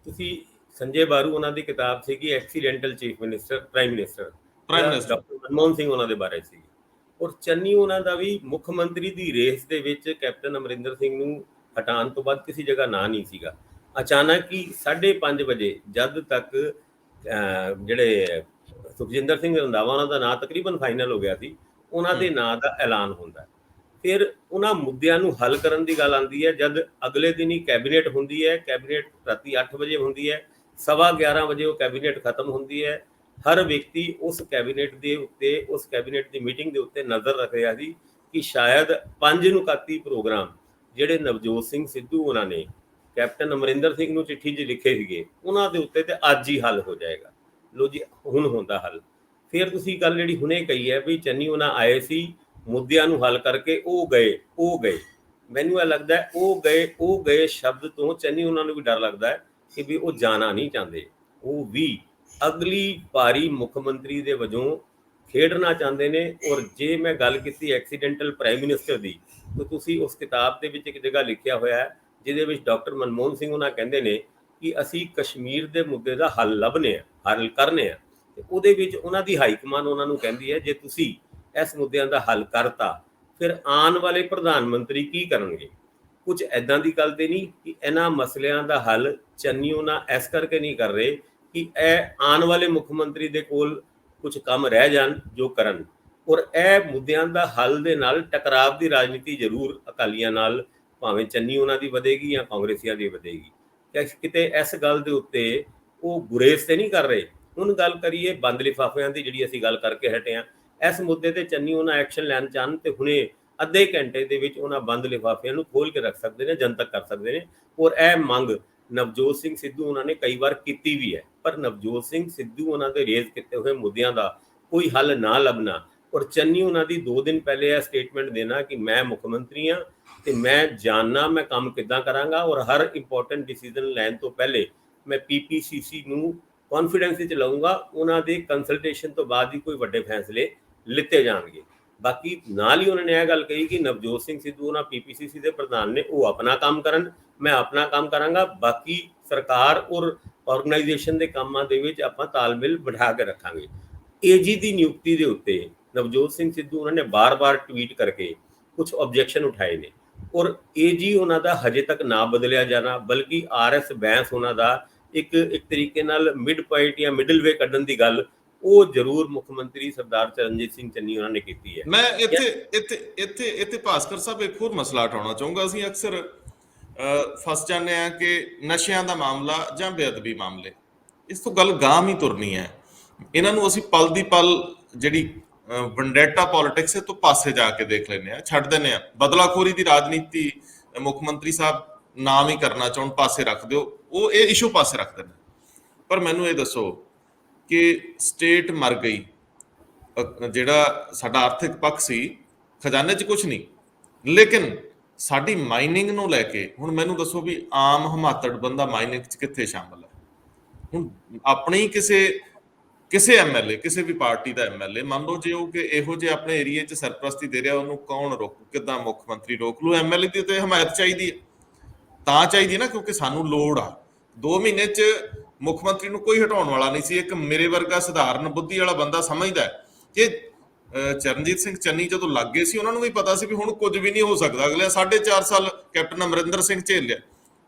ਤੁਸੀਂ ਸੰਜੇ ਬਾਰੂ ਉਹਨਾਂ ਦੀ ਕਿਤਾਬ ਸੀਗੀ accidental chief minister, prime minister doctor Manmohan Singh ਉਹਨਾਂ ਦੇ ਬਾਰੇ ਸੀ। ਔਰ ਚੰਨੀ ਉਹਨਾਂ ਦਾ ਵੀ ਮੁੱਖ ਮੰਤਰੀ ਦੀ ਰੇਸ ਦੇ ਵਿੱਚ ਕੈਪਟਨ ਅਮਰਿੰਦਰ ਸਿੰਘ ਨੂੰ ਹਟਾਉਣ ਤੋਂ ਬਾਅਦ ਕਿਸੇ ਜਗ੍ਹਾ ਨਾਂ ਨਹੀਂ ਸੀਗਾ। ਅਚਾਨਕ ਹੀ 5:30 ਵਜੇ ਜਦ ਤੱਕ ਜਿਹੜੇ ਸੁਖਜਿੰਦਰ ਸਿੰਘ ਰੰਧਾਵਾ ਉਹਨਾਂ ਦਾ ਨਾਂ ਤਕਰੀਬਨ ਫਾਈਨਲ ਹੋ ਗਿਆ ਸੀ, ਉਹਨਾਂ ਦੇ ਨਾਂ ਦਾ ਐਲਾਨ ਹੁੰਦਾ। ਫਿਰ ਉਹਨਾਂ ਮੁੱਦਿਆਂ ਨੂੰ ਹੱਲ ਕਰਨ ਦੀ ਗੱਲ ਆਉਂਦੀ ਹੈ ਜਦ ਅਗਲੇ ਦਿਨ ਹੀ ਕੈਬਨਿਟ ਹੁੰਦੀ ਹੈ। ਕੈਬਨਿਟ ਰਾਤੀ 8 ਵਜੇ ਹੁੰਦੀ ਹੈ, 11:15 ਵਜੇ ਉਹ ਕੈਬਨਿਟ ਖਤਮ ਹੁੰਦੀ ਹੈ। ਹਰ ਵਿਅਕਤੀ ਉਸ ਕੈਬਨਿਟ ਦੇ ਉੱਤੇ, ਉਸ ਕੈਬਨਿਟ ਦੀ ਮੀਟਿੰਗ ਦੇ ਉੱਤੇ ਨਜ਼ਰ ਰੱਖ ਰਿਹਾ ਸੀ ਕਿ ਸ਼ਾਇਦ 5 ਨੂੰ ਕਾਤੀ ਪ੍ਰੋਗਰਾਮ ਜਿਹੜੇ ਨਵਜੋਤ ਸਿੰਘ ਸਿੱਧੂ ਉਹਨਾਂ ਨੇ ਕੈਪਟਨ ਅਮਰਿੰਦਰ ਸਿੰਘ ਨੂੰ ਚਿੱਠੀ 'ਚ ਲਿਖੇ ਸੀਗੇ, ਉਹਨਾਂ ਦੇ ਉੱਤੇ ਤੇ ਅੱਜ ਹੀ ਹੱਲ ਹੋ ਜਾਏਗਾ। ਲੋ ਜੀ, ਹੁਣ ਹੁੰਦਾ ਹੱਲ। ਫਿਰ ਤੁਸੀਂ ਗੱਲ ਜਿਹੜੀ ਹੁਣੇ ਕਹੀ ਹੈ ਵੀ ਚੰਨੀ ਉਹਨਾਂ ਆਏ ਸੀ, ਮੁੱਦਿਆਂ ਨੂੰ ਹੱਲ ਕਰਕੇ ਉਹ ਗਏ। ਮੈਨੂੰ ਇਹ ਲੱਗਦਾ ਹੈ ਉਹ ਗਏ ਸ਼ਬਦ ਤੋਂ ਚੰਨੀ ਉਹਨਾਂ ਨੂੰ ਵੀ ਡਰ ਲੱਗਦਾ ਹੈ ਕਿ ਵੀ ਉਹ ਜਾਣਾ ਨਹੀਂ ਚਾਹੁੰਦੇ। ਉਹ ਵੀ ਅਗਲੀ ਪਾਰੀ ਮੁੱਖ ਮੰਤਰੀ ਦੇ ਵਜੋਂ ਖੇਡਣਾ ਚਾਹੁੰਦੇ ਨੇ। ਔਰ ਜੇ ਮੈਂ ਗੱਲ ਕੀਤੀ ਐਕਸੀਡੈਂਟਲ ਪ੍ਰਾਈਮ ਮਿਨਿਸਟਰ ਦੀ, ਤਾਂ ਤੁਸੀਂ ਉਸ ਕਿਤਾਬ ਦੇ ਵਿੱਚ ਇੱਕ ਜਗ੍ਹਾ ਲਿਖਿਆ ਹੋਇਆ ਹੈ ਜਿਹਦੇ ਵਿੱਚ ਡਾਕਟਰ ਮਨਮੋਹਨ ਸਿੰਘ ਉਹਨਾਂ ਕਹਿੰਦੇ ਨੇ ਕਿ ਅਸੀਂ ਕਸ਼ਮੀਰ ਦੇ ਮੁੱਦੇ ਦਾ ਹੱਲ ਹੱਲ ਕਰਨੇ ਆ। ਤੇ ਉਹਦੇ ਵਿੱਚ ਉਹਨਾਂ ਦੀ ਹਾਈਕਮਾਨ ਉਹਨਾਂ ਨੂੰ ਕਹਿੰਦੀ ਹੈ ਜੇ ਤੁਸੀਂ ਇਸ ਮੁੱਦਿਆਂ ਦਾ ਹੱਲ ਕਰਤਾ ਫਿਰ ਆਉਣ ਵਾਲੇ ਪ੍ਰਧਾਨ ਮੰਤਰੀ ਕੀ ਕਰਨਗੇ। ਕੁਝ ਐਦਾਂ ਦੀ ਗੱਲ ਤੇ ਨਹੀਂ ਕਿ ਇਹਨਾਂ ਮਸਲਿਆਂ ਦਾ ਹੱਲ ਚੰਨੀ ਉਹਨਾਂ ਇਸ ਕਰਕੇ ਨਹੀਂ ਕਰ ਰਹੇ ਕਿ ਇਹ ਆਉਣ ਵਾਲੇ ਮੁੱਖ ਮੰਤਰੀ ਦੇ ਕੋਲ ਕੁਝ ਕੰਮ ਰਹਿ ਜਾਣ ਜੋ ਕਰਨ। ਔਰ ਇਹ ਮੁੱਦਿਆਂ ਦਾ ਹੱਲ ਦੇ ਨਾਲ ਟਕਰਾਵ ਦੀ ਰਾਜਨੀਤੀ ਜ਼ਰੂਰ ਅਕਾਲੀਆਂ ਨਾਲ, ਭਾਵੇਂ ਚੰਨੀ ਉਹਨਾਂ ਦੀ ਵਧੇਗੀ ਜਾਂ ਕਾਂਗਰਸੀਆਂ ਦੀ ਵਧੇਗੀ। ਕਿਤੇ ਇਸ ਗੱਲ ਦੇ ਉੱਤੇ ਉਹ ਗੁਰੇਜ਼ ਤੇ ਨਹੀਂ ਕਰ ਰਹੇ। ਹੁਣ ਗੱਲ ਕਰੀਏ ਬੰਦ ਲਿਫਾਫਿਆਂ ਦੀ, ਜਿਹੜੀ ਅਸੀਂ ਗੱਲ ਕਰਕੇ ਹਟੇ ਹਾਂ। ਇਸ ਮੁੱਦੇ ਤੇ ਚੰਨੀ ਉਹਨਾਂ ਐਕਸ਼ਨ ਲੈਣ ਚਾਹਣ ਤੇ ਹੁਣੇ ਅੱਧੇ ਘੰਟੇ ਦੇ ਵਿੱਚ ਉਹਨਾਂ ਬੰਦ ਲਿਫਾਫਿਆਂ ਨੂੰ ਖੋਲ ਕੇ ਰੱਖ ਸਕਦੇ ਨੇ, ਜਨਤਕ ਕਰ ਸਕਦੇ ਨੇ। ਔਰ ਇਹ ਮੰਗ ਨਵਜੋਤ ਸਿੰਘ ਸਿੱਧੂ ਉਹਨਾਂ ਨੇ ਕਈ ਵਾਰ ਕੀਤੀ ਵੀ ਹੈ, ਪਰ ਨਵਜੋਤ ਸਿੰਘ ਸਿੱਧੂ ਉਹਨਾਂ ਦੇ ਰੇਜ਼ ਕੀਤੇ ਹੋਏ ਮੁੱਦਿਆਂ ਦਾ ਕੋਈ ਹੱਲ ਨਾ ਲੱਭਣਾ ਔਰ ਚੰਨੀ ਉਹਨਾਂ ਦੀ 2 ਦਿਨ ਪਹਿਲੇ ਇਹ ਸਟੇਟਮੈਂਟ ਦੇਣਾ ਕਿ ਮੈਂ ਮੁੱਖ ਮੰਤਰੀ ਹਾਂ ਤੇ ਮੈਂ ਜਾਣਨਾ ਮੈਂ ਕੰਮ ਕਿੱਦਾਂ ਕਰਾਂਗਾ ਔਰ ਹਰ ਇੰਪੋਰਟੈਂਟ ਡਿਸੀਜਨ ਲੈਣ ਤੋਂ ਪਹਿਲੇ ਮੈਂ PPCC ਨੂੰ ਕੌਨਫੀਡੈਂਸ ਵਿੱਚ ਲਵਾਂਗਾ। ਉਹਨਾਂ ਦੇ ਕੰਸਲਟੇਸ਼ਨ ਤੋਂ ਬਾਅਦ ਹੀ ਕੋਈ ਵੱਡੇ ਫੈਸਲੇ ਲਿੱਤੇ ਜਾਣਗੇ। ਬਾਕੀ ਨਾਲ ਹੀ ਉਹਨਾਂ ਨੇ ਇਹ ਗੱਲ ਕਹੀ ਕਿ ਨਵਜੋਤ ਸਿੰਘ ਸਿੱਧੂ ਉਹਨਾਂ PPCC ਦੇ ਪ੍ਰਧਾਨ ਨੇ, ਉਹ ਆਪਣਾ ਕੰਮ ਕਰਨ, ਮੈਂ ਆਪਣਾ ਕੰਮ ਕਰਾਂਗਾ, ਬਾਕੀ ਸਰਕਾਰ ਔਰ ਆਰਗੇਨਾਈਜੇਸ਼ਨ ਦੇ ਕੰਮਾਂ ਦੇ ਵਿੱਚ ਆਪਾਂ ਤਾਲਮੇਲ ਬਿਠਾ ਕੇ ਰੱਖਾਂਗੇ। AG ਦੀ ਨਿਯੁਕਤੀ ਦੇ ਉੱਤੇ ਨਵਜੋਤ ਸਿੰਘ ਸਿੱਧੂ ਉਹਨਾਂ ਨੇ ਬਾਰ-ਬਾਰ ਟਵੀਟ ਕਰਕੇ ਕੁਝ ਆਬਜੈਕਸ਼ਨ ਉਠਾਏ ਨੇ ਔਰ AG ਉਹਨਾਂ ਦਾ ਹਜੇ ਤੱਕ ਨਾ ਬਦਲਿਆ ਜਾਣਾ, ਬਲਕਿ RS ਬੈਂਸ ਉਹਨਾਂ ਦਾ ਇੱਕ ਤਰੀਕੇ ਨਾਲ ਮਿਡ ਪੁਆਇੰਟ ਜਾਂ ਮਿਡਲ ਵੇ ਕੱਢਣ ਦੀ ਗੱਲ ਉਹ ਜ਼ਰੂਰ ਮੁੱਖ ਮੰਤਰੀ ਸਰਦਾਰ ਚਰਨਜੀਤ ਸਿੰਘ ਚੰਨੀ ਉਹਨਾਂ ਨੇ ਕੀਤੀ ਹੈ। ਮੈਂ ਇੱਥੇ ਭਾਸਕਰ ਸਾਹਿਬ ਇੱਕ ਹੋਰ ਮਸਲਾ ਉਠਾਉਣਾ ਚਾਹੂੰਗਾ। ਅਸੀਂ ਅਕਸਰ ਫਸ ਜਾਂਦੇ ਹਾਂ ਕਿ ਨਸ਼ਿਆਂ ਦਾ ਮਾਮਲਾ ਜਾਂ ਬੇਅਦਬੀ ਮਾਮਲੇ, ਇਸ ਤੋਂ ਗੱਲ ਗਾਂਹ ਹੀ ਤੁਰਨੀ ਹੈ। ਇਹਨਾਂ ਨੂੰ ਅਸੀਂ ਪਲ ਦੀ ਪਲ ਜਿਹੜੀ ਵੰਡੈਟਾ ਪੋਲਿਟਿਕਸ ਹੈ ਤੋਂ ਪਾਸੇ ਜਾ ਕੇ ਦੇਖ ਲੈਂਦੇ ਹਾਂ, ਛੱਡ ਦਿੰਦੇ ਹਾਂ। ਬਦਲਾਖੋਰੀ ਦੀ ਰਾਜਨੀਤੀ ਮੁੱਖ ਮੰਤਰੀ ਸਾਹਿਬ ਨਾਮ ਹੀ ਕਰਨਾ ਚਾਹੁਣ, ਪਾਸੇ ਰੱਖ ਦਿਓ, ਉਹ ਇਹ ਇਸ਼ੂ ਪਾਸੇ ਰੱਖ ਦਿੰਦੇ। ਪਰ ਮੈਨੂੰ ਇਹ ਦੱਸੋ ਕਿ ਸਟੇਟ ਮਰ ਗਈ, ਜਿਹੜਾ ਸਾਡਾ ਆਰਥਿਕ ਪੱਖ ਸੀ, ਖਜ਼ਾਨੇ 'ਚ ਕੁਝ ਨਹੀਂ, ਲੇਕਿਨ ਸਾਡੀ ਮਾਈਨਿੰਗ ਨੂੰ ਲੈ ਕੇ ਹੁਣ ਮੈਨੂੰ ਦੱਸੋ ਵੀ ਆਮ ਹਿਮਾਤੜ ਬੰਦਾ ਮਾਈਨਿੰਗ 'ਚ ਕਿੱਥੇ ਸ਼ਾਮਲ ਹੈ? ਹੁਣ ਆਪਣੀ ਕਿਸੇ MLA, ਕਿਸੇ ਵੀ ਪਾਰਟੀ ਦਾ MLA ਮੰਨ ਲਓ ਜੇ ਉਹ ਕਿ ਇਹੋ ਜਿਹੇ ਆਪਣੇ ਏਰੀਏ 'ਚ ਸਰਪ੍ਰਸਤੀ ਦੇ ਰਿਹਾ, ਉਹਨੂੰ ਕੌਣ ਰੋਕੂ? ਕਿੱਦਾਂ ਮੁੱਖ ਮੰਤਰੀ ਰੋਕ ਲੂ? MLA ਦੀ ਤੇ ਹਮਾਇਤ ਚਾਹੀਦੀ ਹੈ, ਤਾਂ ਚਾਹੀਦੀ ਨਾ, ਕਿਉਂਕਿ ਸਾਨੂੰ ਲੋੜ ਆ। 2 ਮਹੀਨੇ 'ਚ ਮੁੱਖ ਮੰਤਰੀ ਨੂੰ ਕੋਈ ਹਟਾਉਣ ਵਾਲਾ ਨਹੀਂ ਸੀ। ਇੱਕ ਮੇਰੇ ਵਰਗਾ ਸਧਾਰਨ ਬੁੱਧੀ ਵਾਲਾ ਬੰਦਾ ਸਮਝਦਾ ਕਿ ਚਰਨਜੀਤ ਸਿੰਘ ਚੰਨੀ ਜਦੋਂ ਲੱਗ ਗਏ ਸੀ, ਉਹਨਾਂ ਨੂੰ ਵੀ ਪਤਾ ਸੀ ਵੀ ਹੁਣ ਕੁਝ ਵੀ ਨਹੀਂ ਹੋ ਸਕਦਾ। ਅਗਲੇ 4.5 ਸਾਲ ਕੈਪਟਨ ਅਮਰਿੰਦਰ ਸਿੰਘ ਝੇਲਿਆ।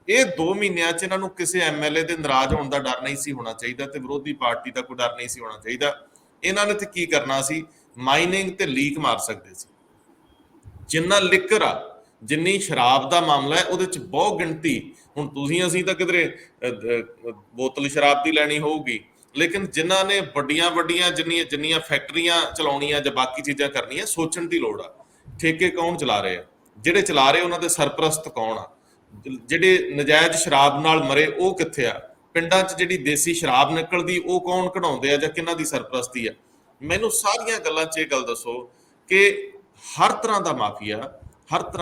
ਇਹ 2 ਮਹੀਨਿਆਂ 'ਚ ਇਹਨਾਂ ਨੂੰ ਕਿਸੇ MLA ਦੇ ਨਾਰਾਜ਼ ਹੋਣ ਦਾ ਡਰ ਨਹੀਂ ਸੀ ਹੋਣਾ ਚਾਹੀਦਾ ਤੇ ਵਿਰੋਧੀ ਪਾਰਟੀ ਦਾ ਕੋਈ ਡਰ ਨਹੀਂ ਸੀ ਹੋਣਾ ਚਾਹੀਦਾ। ਇਹਨਾਂ ਨੇ ਤੇ ਕੀ ਕਰਨਾ ਸੀ? ਮਾਈਨਿੰਗ ਤੇ ਲੀਕ ਮਾਰ ਸਕਦੇ ਸੀ। ਜਿੰਨਾ ਲਿਕਰ ਆ, ਜਿੰਨੀ ਸ਼ਰਾਬ ਦਾ ਮਾਮਲਾ ਹੈ, ਉਹਦੇ 'ਚ ਬਹੁਤ ਗਿਣਤੀ, ਹੁਣ ਤੁਸੀਂ ਅਸੀਂ ਤਾਂ ਕਿਧਰੇ ਬੋਤਲ ਸ਼ਰਾਬ ਦੀ ਲੈਣੀ ਹੋਊਗੀ, ਲੇਕਿਨ ਜਿਨ੍ਹਾਂ ਨੇ ਵੱਡੀਆਂ ਜਿੰਨੀਆਂ ਫੈਕਟਰੀਆਂ ਚਲਾਉਣੀਆਂ ਜਾਂ ਬਾਕੀ ਚੀਜ਼ਾਂ ਕਰਨੀਆਂ, ਸੋਚਣ ਦੀ ਲੋੜ ਆ। ਠੇਕੇ ਕੌਣ ਚਲਾ ਰਹੇ ਆ? ਜਿਹੜੇ ਚਲਾ ਰਹੇ ਉਹਨਾਂ ਦੇ ਸਰਪ੍ਰਸਤ ਕੌਣ ਆ? ਜਿਹੜੇ ਨਜਾਇਜ਼ ਸ਼ਰਾਬ ਨਾਲ ਮਰੇ ਉਹ ਕਿੱਥੇ ਆ? ਪਿੰਡਾਂ 'ਚ ਜਿਹੜੀ ਦੇਸੀ ਸ਼ਰਾਬ ਨਿਕਲਦੀ ਉਹ ਕੌਣ ਕਢਾਉਂਦੇ ਆ ਜਾਂ ਕਿਹਨਾਂ ਦੀ ਸਰਪ੍ਰਸਤੀ ਆ? ਮੈਨੂੰ ਸਾਰੀਆਂ ਗੱਲਾਂ 'ਚ ਇਹ ਗੱਲ ਦੱਸੋ ਕਿ ਹਰ ਤਰ੍ਹਾਂ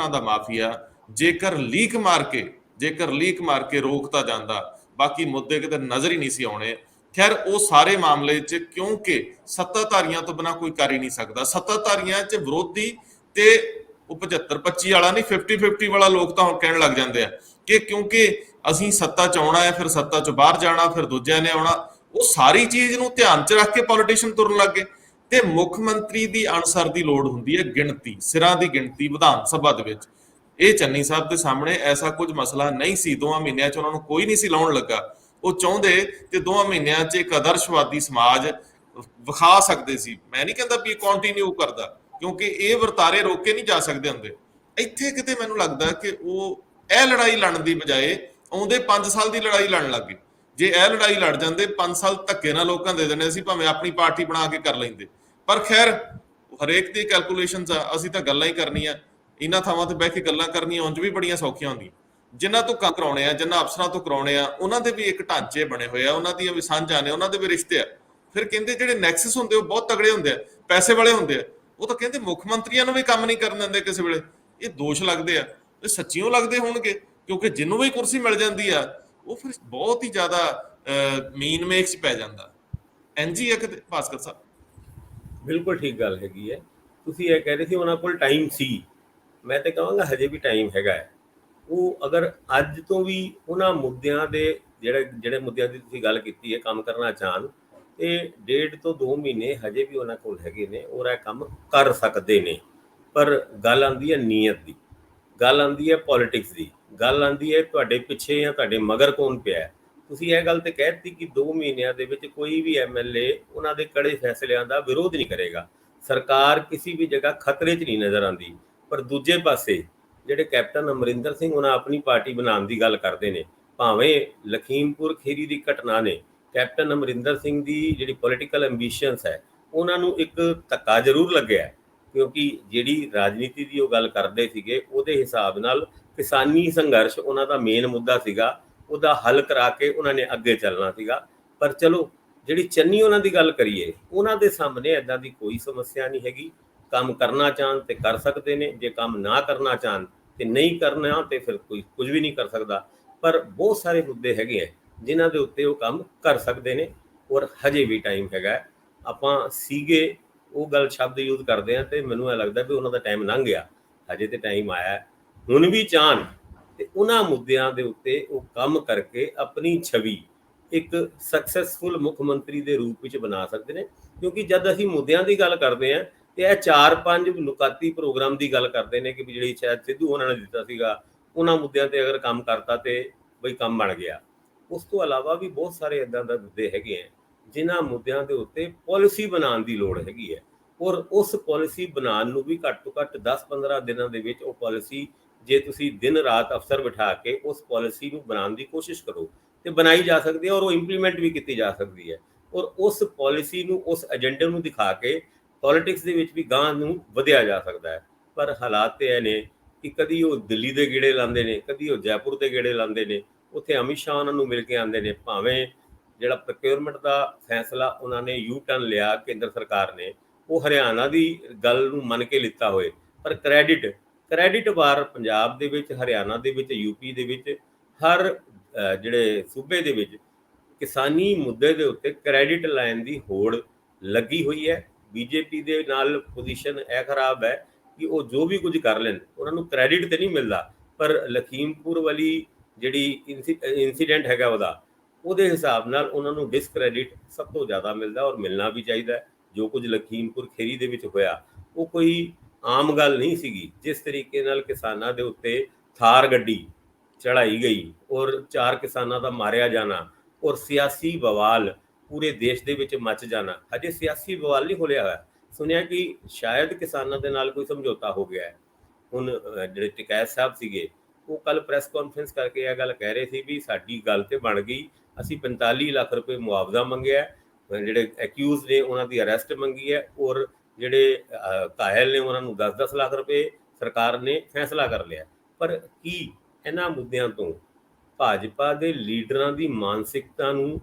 ਦਾ ਮਾਫੀਆ ਜੇਕਰ ਲੀਕ ਮਾਰ ਕੇ ਰੋਕਤਾ ਜਾਂਦਾ, ਬਾਕੀ ਮੁੱਦੇ ਕਿਤੇ ਨਜ਼ਰ ਹੀ ਨਹੀਂ ਸੀ ਆਉਣੇ। ਖੈਰ ਉਹ ਸਾਰੇ ਮਾਮਲੇ 'ਚ ਕਿਉਂਕਿ ਸੱਤਾਧਾਰੀਆਂ ਤੋਂ ਬਿਨਾਂ ਕੋਈ ਕਰ ਹੀ ਨਹੀਂ ਸਕਦਾ। ਸੱਤਾਧਾਰੀਆਂ 'ਚ ਵਿਰੋਧੀ ਤੇ ਉਹ 75-25 ਵਾਲਾ ਨਹੀਂ, 50-50 ਵਾਲਾ ਲੋਕ ਤਾਂ ਹੁਣ ਕਹਿਣ ਲੱਗ ਜਾਂਦੇ ਆ ਕਿ ਕਿਉਂਕਿ ਅਸੀਂ ਸੱਤਾ 'ਚ ਆਉਣਾ ਹੈ, ਫਿਰ ਸੱਤਾ 'ਚੋਂ ਬਾਹਰ ਜਾਣਾ, ਫਿਰ ਦੂਜਿਆਂ ਨੇ ਆਉਣਾ। ਉਹ ਸਾਰੀ ਚੀਜ਼ ਨੂੰ ਧਿਆਨ 'ਚ ਰੱਖ ਕੇ ਪੋਲੀਟੀਸ਼ੀਅਨ ਤੁਰਨ ਲੱਗ ਗਏ। ਤੇ ਮੁੱਖ ਮੰਤਰੀ ਦੀ ਅਨਸਰ ਦੀ ਲੋੜ ਹੁੰਦੀ ਹੈ ਗਿਣਤੀ, ਸਿਰਾਂ ਦੀ ਗਿਣਤੀ ਵਿਧਾਨ ਸਭਾ ਦੇ ਵਿੱਚ। ਇਹ ਚੰਨੀ ਸਾਹਿਬ ਦੇ ਸਾਹਮਣੇ ਐਸਾ ਕੁਝ ਮਸਲਾ ਨਹੀਂ ਸੀ। 2 ਮਹੀਨਿਆਂ 'ਚ ਉਹਨਾਂ ਨੂੰ ਕੋਈ ਨਹੀਂ ਸੀ ਲਾਉਣ ਲੱਗਾ। ਉਹ ਚਾਹੁੰਦੇ ਤੇ 2 ਮਹੀਨਿਆਂ 'ਚ ਇੱਕ ਆਦਰਸ਼ਵਾਦੀ ਸਮਾਜ ਵਿਖਾ ਸਕਦੇ ਸੀ। ਮੈਂ ਨਹੀਂ ਕਹਿੰਦਾ ਵੀ ਕੰਟੀਨਿਊ ਕਰਦਾ, ਕਿਉਂਕਿ ਇਹ ਵਰਤਾਰੇ ਰੋਕੇ ਨਹੀਂ ਜਾ ਸਕਦੇ ਹੁੰਦੇ। ਇੱਥੇ ਕਿਤੇ ਮੈਨੂੰ ਲੱਗਦਾ ਕਿ ਉਹ ਇਹ ਲੜਾਈ ਲੜਨ ਦੀ ਬਜਾਏ ਆਉਂਦੇ 5 ਸਾਲ ਦੀ ਲੜਾਈ ਲੜਨ ਲੱਗ ਗਏ। ਜੇ ਇਹ ਲੜਾਈ ਲੜ ਜਾਂਦੇ 5 ਸਾਲ ਧੱਕੇ ਨਾਲ ਲੋਕਾਂ ਦੇ ਦੇਣੇ ਸੀ, ਭਾਵੇਂ ਆਪਣੀ ਪਾਰਟੀ ਬਣਾ ਕੇ ਕਰ ਲੈਂਦੇ। ਪਰ ਖੈਰ ਹਰੇਕ ਦੀ ਕੈਲਕੂਲੇਸ਼ਨਸ ਆ, ਅਸੀਂ ਤਾਂ ਗੱਲਾਂ ਹੀ ਕਰਨੀਆਂ। ਇਹਨਾਂ ਥਾਵਾਂ ਤੇ ਬਹਿ ਕੇ ਗੱਲਾਂ ਕਰਨੀਆਂ ਉਂਝ ਵੀ ਬੜੀਆਂ ਸੌਖੀਆਂ ਹੁੰਦੀਆਂ। ਜਿਨ੍ਹਾਂ ਤੋਂ ਕੰਮ ਕਰਾਉਣੇ ਆ, ਜਿਨ੍ਹਾਂ ਅਫਸਰਾਂ ਤੋਂ ਕਰਾਉਣੇ ਆ, ਉਹਨਾਂ ਦੇ ਵੀ ਇੱਕ ਢਾਂਚੇ ਬਣੇ ਹੋਏ ਆ, ਉਹਨਾਂ ਦੀਆਂ ਵੀ ਸਾਂਝਾਂ ਨੇ, ਉਹਨਾਂ ਦੇ ਵੀ ਰਿਸ਼ਤੇ ਆ। ਫਿਰ ਕਹਿੰਦੇ ਜਿਹੜੇ ਨੈਕਸਸ ਹੁੰਦੇ ਉਹ ਬਹੁਤ ਤਗੜੇ ਹੁੰਦੇ ਆ, ਪੈਸੇ ਵਾਲੇ ਹੁੰਦੇ ਆ। ਉਹ ਤਾਂ ਕਹਿੰਦੇ ਮੁੱਖ ਮੰਤਰੀਆਂ ਨੂੰ ਵੀ ਕੰਮ ਨਹੀਂ ਕਰਨ ਦਿੰਦੇ ਕਿਸੇ ਵੇਲੇ। ਇਹ ਦੋਸ਼ ਲੱਗਦੇ ਆ, ਇਹ ਸੱਚੀਓ ਲੱਗਦੇ ਹੋਣਗੇ, ਕਿਉਂਕਿ ਜਿਹਨੂੰ ਵੀ ਕੁਰਸੀ ਮਿਲ ਜਾਂਦੀ ਆ ਉਹ ਫਿਰ ਬਹੁਤ ਹੀ ਜ਼ਿਆਦਾ ਮੀਨ ਮੇਕ 'ਚ ਪੈ ਜਾਂਦਾ। ਐਨਜੀ ਆ ਕਿਤੇ ਭਾਸਕਰ ਸਾਹਿਬ। ਬਿਲਕੁਲ ਠੀਕ ਗੱਲ ਹੈਗੀ ਹੈ। ਤੁਸੀਂ ਇਹ ਕਹਿ ਰਹੇ ਸੀ ਉਹਨਾਂ ਕੋਲ ਟਾਈਮ ਸੀ, ਮੈਂ ਤਾਂ ਕਹਾਂਗਾ ਹਜੇ ਵੀ ਟਾਈਮ ਹੈਗਾ ਹੈ। ਉਹ ਅਗਰ ਅੱਜ ਤੋਂ ਵੀ ਉਹਨਾਂ ਮੁੱਦਿਆਂ ਦੇ ਜਿਹੜੇ ਮੁੱਦਿਆਂ ਦੀ ਤੁਸੀਂ ਗੱਲ ਕੀਤੀ ਹੈ ਕੰਮ ਕਰਨਾ ਚਾਹਣ, ਤੇ 1.5 ਤੋਂ 2 ਮਹੀਨੇ ਹਜੇ ਵੀ ਉਹਨਾਂ ਕੋਲ ਹੈਗੇ ਨੇ ਔਰ ਇਹ ਕੰਮ ਕਰ ਸਕਦੇ ਨੇ। ਪਰ ਗੱਲ ਆਉਂਦੀ ਹੈ ਨੀਅਤ ਦੀ, ਗੱਲ ਆਉਂਦੀ ਹੈ ਪੋਲੀਟਿਕਸ ਦੀ, ਗੱਲ ਆਉਂਦੀ ਹੈ ਤੁਹਾਡੇ ਪਿੱਛੇ ਜਾਂ ਤੁਹਾਡੇ ਮਗਰ ਕੌਣ ਪਿਆ ਹੈ। ਤੁਸੀਂ ਇਹ ਗੱਲ ਤੇ ਕਹਿ ਦਿੱਤੀ ਕਿ 2 ਮਹੀਨਿਆਂ ਦੇ ਵਿੱਚ ਕੋਈ ਵੀ ਐਮਐਲਏ ਉਹਨਾਂ ਦੇ ਕੜੇ ਫੈਸਲਿਆਂ ਦਾ ਵਿਰੋਧ ਨਹੀਂ ਕਰੇਗਾ। ਸਰਕਾਰ ਕਿਸੇ ਵੀ ਜਗ੍ਹਾ ਖਤਰੇ 'ਚ ਨਹੀਂ ਨਜ਼ਰ ਆਉਂਦੀ। ਪਰ ਦੂਜੇ ਪਾਸੇ ਜਿਹੜੇ ਕੈਪਟਨ ਅਮਰਿੰਦਰ ਸਿੰਘ ਉਹਨਾਂ ਆਪਣੀ ਪਾਰਟੀ ਬਣਾਉਣ ਦੀ ਗੱਲ ਕਰਦੇ ਨੇ, ਭਾਵੇਂ ਲਖੀਮਪੁਰ ਖੀਰੀ ਦੀ ਘਟਨਾ ਨੇ ਕੈਪਟਨ ਅਮਰਿੰਦਰ ਸਿੰਘ ਦੀ ਜਿਹੜੀ ਪੋਲੀਟੀਕਲ ਐਂਬੀਸ਼ਨਸ ਹੈ ਉਹਨਾਂ ਨੂੰ ਇੱਕ ਧੱਕਾ ਜ਼ਰੂਰ ਲੱਗਿਆ, ਕਿਉਂਕਿ ਜਿਹੜੀ ਰਾਜਨੀਤੀ ਦੀ ਉਹ ਗੱਲ ਕਰਦੇ ਸੀਗੇ ਉਹਦੇ ਹਿਸਾਬ ਨਾਲ ਕਿਸਾਨੀ ਸੰਘਰਸ਼ ਉਹਨਾਂ ਦਾ ਮੇਨ ਮੁੱਦਾ ਸੀਗਾ, ਉਹਦਾ ਹੱਲ ਕਰਾ ਕੇ ਉਹਨਾਂ ਨੇ ਅੱਗੇ ਚੱਲਣਾ ਸੀਗਾ। ਪਰ ਚਲੋ ਜਿਹੜੀ ਚੰਨੀ ਉਹਨਾਂ ਦੀ ਗੱਲ ਕਰੀਏ, ਉਹਨਾਂ ਦੇ ਸਾਹਮਣੇ ਇੱਦਾਂ ਦੀ ਕੋਈ ਸਮੱਸਿਆ ਨਹੀਂ ਹੈਗੀ। ਕੰਮ ਕਰਨਾ ਚਾਹਣ ਤੇ ਕਰ ਸਕਦੇ ਨੇ, ਜੇ ਕੰਮ ਨਾ ਕਰਨਾ ਚਾਹਣ ਤੇ ਨਹੀਂ ਕਰਨਾ ਤੇ ਫਿਰ ਕੋਈ ਕੁਝ ਵੀ ਨਹੀਂ ਕਰ ਸਕਦਾ। ਪਰ ਬਹੁਤ ਸਾਰੇ ਮੁੱਦੇ ਹੈਗੇ ਹੈ ਜਿਨ੍ਹਾਂ ਦੇ ਉੱਤੇ ਉਹ ਕੰਮ ਕਰ ਸਕਦੇ ਨੇ ਔਰ ਹਜੇ ਵੀ ਟਾਈਮ ਹੈਗਾ। ਆਪਾਂ ਸੀਗੇ ਉਹ ਗੱਲ ਸ਼ਬਦ ਯੂਜ਼ ਕਰਦੇ ਆ ਤੇ ਮੈਨੂੰ ਇਹ ਲੱਗਦਾ ਵੀ ਉਹਨਾਂ ਦਾ ਟਾਈਮ ਲੰਘ ਗਿਆ, ਹਜੇ ਤੇ ਟਾਈਮ ਆਇਆ। ਹੁਣ ਵੀ ਚਾਹਣ ਤੇ ਉਹਨਾਂ ਮੁੱਦਿਆਂ ਦੇ ਉੱਤੇ ਉਹ ਕੰਮ ਕਰਕੇ ਆਪਣੀ ਛਵੀ ਇੱਕ ਸਕਸੈਸਫੁਲ ਮੁੱਖ ਮੰਤਰੀ ਦੇ ਰੂਪ ਵਿੱਚ ਬਣਾ ਸਕਦੇ ਨੇ। ਕਿਉਂਕਿ ਜਦ ਅਸੀਂ ਮੁੱਦਿਆਂ ਦੀ ਗੱਲ ਕਰਦੇ ਹਾਂ ਤੇ ਇਹ 4-5 ਨੁਕਾਤੀ ਪ੍ਰੋਗਰਾਮ ਦੀ ਗੱਲ ਕਰਦੇ ਨੇ ਕਿ ਜਿਹੜੀ ਸ਼ਾਇਦ ਸਿੱਧੂ ਉਹਨਾਂ ਨੇ ਦਿੱਤਾ ਸੀਗਾ, ਉਹਨਾਂ ਮੁੱਦਿਆਂ ਤੇ ਅਗਰ ਕੰਮ ਕਰਤਾ ਤੇ ਬਈ ਕੰਮ ਬਣ ਗਿਆ। ਉਸ ਤੋਂ ਇਲਾਵਾ ਵੀ ਬਹੁਤ ਸਾਰੇ ਇੱਦਾਂ ਦੇ ਮੁੱਦੇ ਹੈਗੇ ਆ ਜਿਨ੍ਹਾਂ ਮੁੱਦਿਆਂ ਦੇ ਉੱਤੇ ਪਾਲਿਸੀ ਬਣਾਉਣ ਦੀ ਲੋੜ ਹੈਗੀ ਹੈ। ਔਰ ਉਸ ਪਾਲਿਸੀ ਬਣਾਉਣ ਨੂੰ ਵੀ ਘੱਟ ਤੋਂ ਘੱਟ 10-15 ਦਿਨਾਂ ਦੇ ਵਿੱਚ ਉਹ ਪਾਲਿਸੀ, ਜੇ ਤੁਸੀਂ ਦਿਨ ਰਾਤ ਅਫਸਰ ਬਿਠਾ ਕੇ ਉਸ ਪਾਲਿਸੀ ਨੂੰ ਬਣਾਉਣ ਦੀ ਕੋਸ਼ਿਸ਼ ਕਰੋ ਤੇ ਬਣਾਈ ਜਾ ਸਕਦੀ ਹੈ ਔਰ ਉਹ ਇੰਪਲੀਮੈਂਟ ਵੀ ਕੀਤੀ ਜਾ ਸਕਦੀ ਹੈ। ਔਰ ਉਸ ਪਾਲਿਸੀ ਨੂੰ, ਉਸ ਏਜੰਡੇ ਨੂੰ ਦਿਖਾ ਕੇ ਪੋਲੀਟਿਕਸ ਦੇ ਵਿੱਚ ਵੀ ਗਾਂਹ ਨੂੰ ਵਧਿਆ ਜਾ ਸਕਦਾ ਹੈ। ਪਰ ਹਾਲਾਤ ਤੇ ਇਹ ਨੇ ਕਿ ਕਦੀ ਉਹ ਦਿੱਲੀ ਦੇ ਗੇੜੇ ਲਾਉਂਦੇ ਨੇ, ਕਦੀ ਉਹ ਜੈਪੁਰ ਦੇ ਗੇੜੇ ਲਾਉਂਦੇ ਨੇ, ਉੱਥੇ ਅਮਿਤ ਸ਼ਾਹ ਉਹਨਾਂ ਨੂੰ ਮਿਲ ਕੇ ਆਉਂਦੇ ਨੇ। ਭਾਵੇਂ ਜਿਹੜਾ ਪ੍ਰੋਕਿਉਰਮੈਂਟ ਦਾ ਫੈਸਲਾ ਉਹਨਾਂ ਨੇ ਯੂ ਟਰਨ ਲਿਆ ਕੇਂਦਰ ਸਰਕਾਰ ਨੇ, ਉਹ ਹਰਿਆਣਾ ਦੀ ਗੱਲ ਨੂੰ ਮੰਨ ਕੇ ਲਿੱਤਾ ਹੋਏ, ਪਰ ਕ੍ਰੈਡਿਟ ਵਾਰ ਪੰਜਾਬ ਦੇ ਵਿੱਚ, ਹਰਿਆਣਾ ਦੇ ਵਿੱਚ, ਯੂਪੀ ਦੇ ਵਿੱਚ, ਹਰ ਜਿਹੜੇ ਸੂਬੇ ਦੇ ਵਿੱਚ ਕਿਸਾਨੀ ਮੁੱਦੇ ਦੇ ਉੱਤੇ ਕ੍ਰੈਡਿਟ ਲੈਣ ਦੀ ਹੋੜ ਲੱਗੀ ਹੋਈ ਹੈ। ਬੀਜੇਪੀ ਦੇ ਨਾਲ ਪੋਜੀਸ਼ਨ ਇਹ ਖਰਾਬ ਹੈ ਕਿ ਉਹ ਜੋ ਵੀ ਕੁਝ ਕਰ ਲੈਣ ਉਹਨਾਂ ਨੂੰ ਕ੍ਰੈਡਿਟ ਤੇ ਨਹੀਂ ਮਿਲਦਾ, ਪਰ ਲਖੀਮਪੁਰ ਵਾਲੀ ਜਿਹੜੀ ਇਨਸੀਡੈਂਟ ਹੈਗਾ ਉਹਦੇ ਹਿਸਾਬ ਨਾਲ ਉਹਨਾਂ ਨੂੰ ਡਿਸਕ੍ਰੈਡਿਟ ਸਭ ਤੋਂ ਜ਼ਿਆਦਾ ਮਿਲਦਾ ਔਰ ਮਿਲਣਾ ਵੀ ਚਾਹੀਦਾ ਹੈ। ਜੋ ਕੁਝ ਲਖੀਮਪੁਰ ਖੀਰੀ ਦੇ ਵਿੱਚ ਹੋਇਆ ਉਹ ਕੋਈ ਆਮ ਗੱਲ ਨਹੀਂ ਸੀਗੀ। ਜਿਸ ਤਰੀਕੇ ਨਾਲ ਕਿਸਾਨਾਂ ਦੇ ਉੱਤੇ ਥਾਰ ਗੱਡੀ ਚੜਾਈ ਗਈ ਔਰ 4 ਕਿਸਾਨਾਂ ਦਾ ਮਾਰਿਆ ਜਾਣਾ ਔਰ ਸਿਆਸੀ ਬਵਾਲ ਪੂਰੇ ਦੇਸ਼ ਦੇ ਵਿੱਚ ਮਚ ਜਾਣਾ, ਹਜੇ ਸਿਆਸੀ ਬਵਾਲ ਨਹੀਂ ਖੋਲ੍ਹਿਆ ਹੋਇਆ। ਸੁਣਿਆ ਕਿ ਸ਼ਾਇਦ ਕਿਸਾਨਾਂ ਦੇ ਨਾਲ ਕੋਈ ਸਮਝੌਤਾ ਹੋ ਗਿਆ ਹੈ। ਹੁਣ ਜਿਹੜੇ ਟਿਕੈਤ ਸਾਹਿਬ ਸੀਗੇ ਉਹ ਕੱਲ ਪ੍ਰੈਸ ਕਾਨਫਰੰਸ ਕਰਕੇ ਇਹ ਗੱਲ ਕਹਿ ਰਹੇ ਸੀ ਵੀ ਸਾਡੀ ਗੱਲ ਤੇ ਬਣ ਗਈ, ਅਸੀਂ 45 ਲੱਖ ਰੁਪਏ ਮੁਆਵਜ਼ਾ ਮੰਗਿਆ, ਜਿਹੜੇ ਐਕਿਊਜ਼ ਨੇ ਉਹਨਾਂ ਦੀ ਅਰੈਸਟ ਮੰਗੀ ਹੈ ਔਰ ਜਿਹੜੇ ਘਾਇਲ ਨੇ ਉਹਨਾਂ ਨੂੰ 10-10 ਲੱਖ ਰੁਪਏ ਸਰਕਾਰ ਨੇ ਫੈਸਲਾ ਕਰ ਲਿਆ। ਪਰ ਕੀ ਇਹਨਾਂ ਮੁੱਦਿਆਂ ਤੋਂ ਭਾਜਪਾ ਦੇ ਲੀਡਰਾਂ ਦੀ ਮਾਨਸਿਕਤਾ ਨੂੰ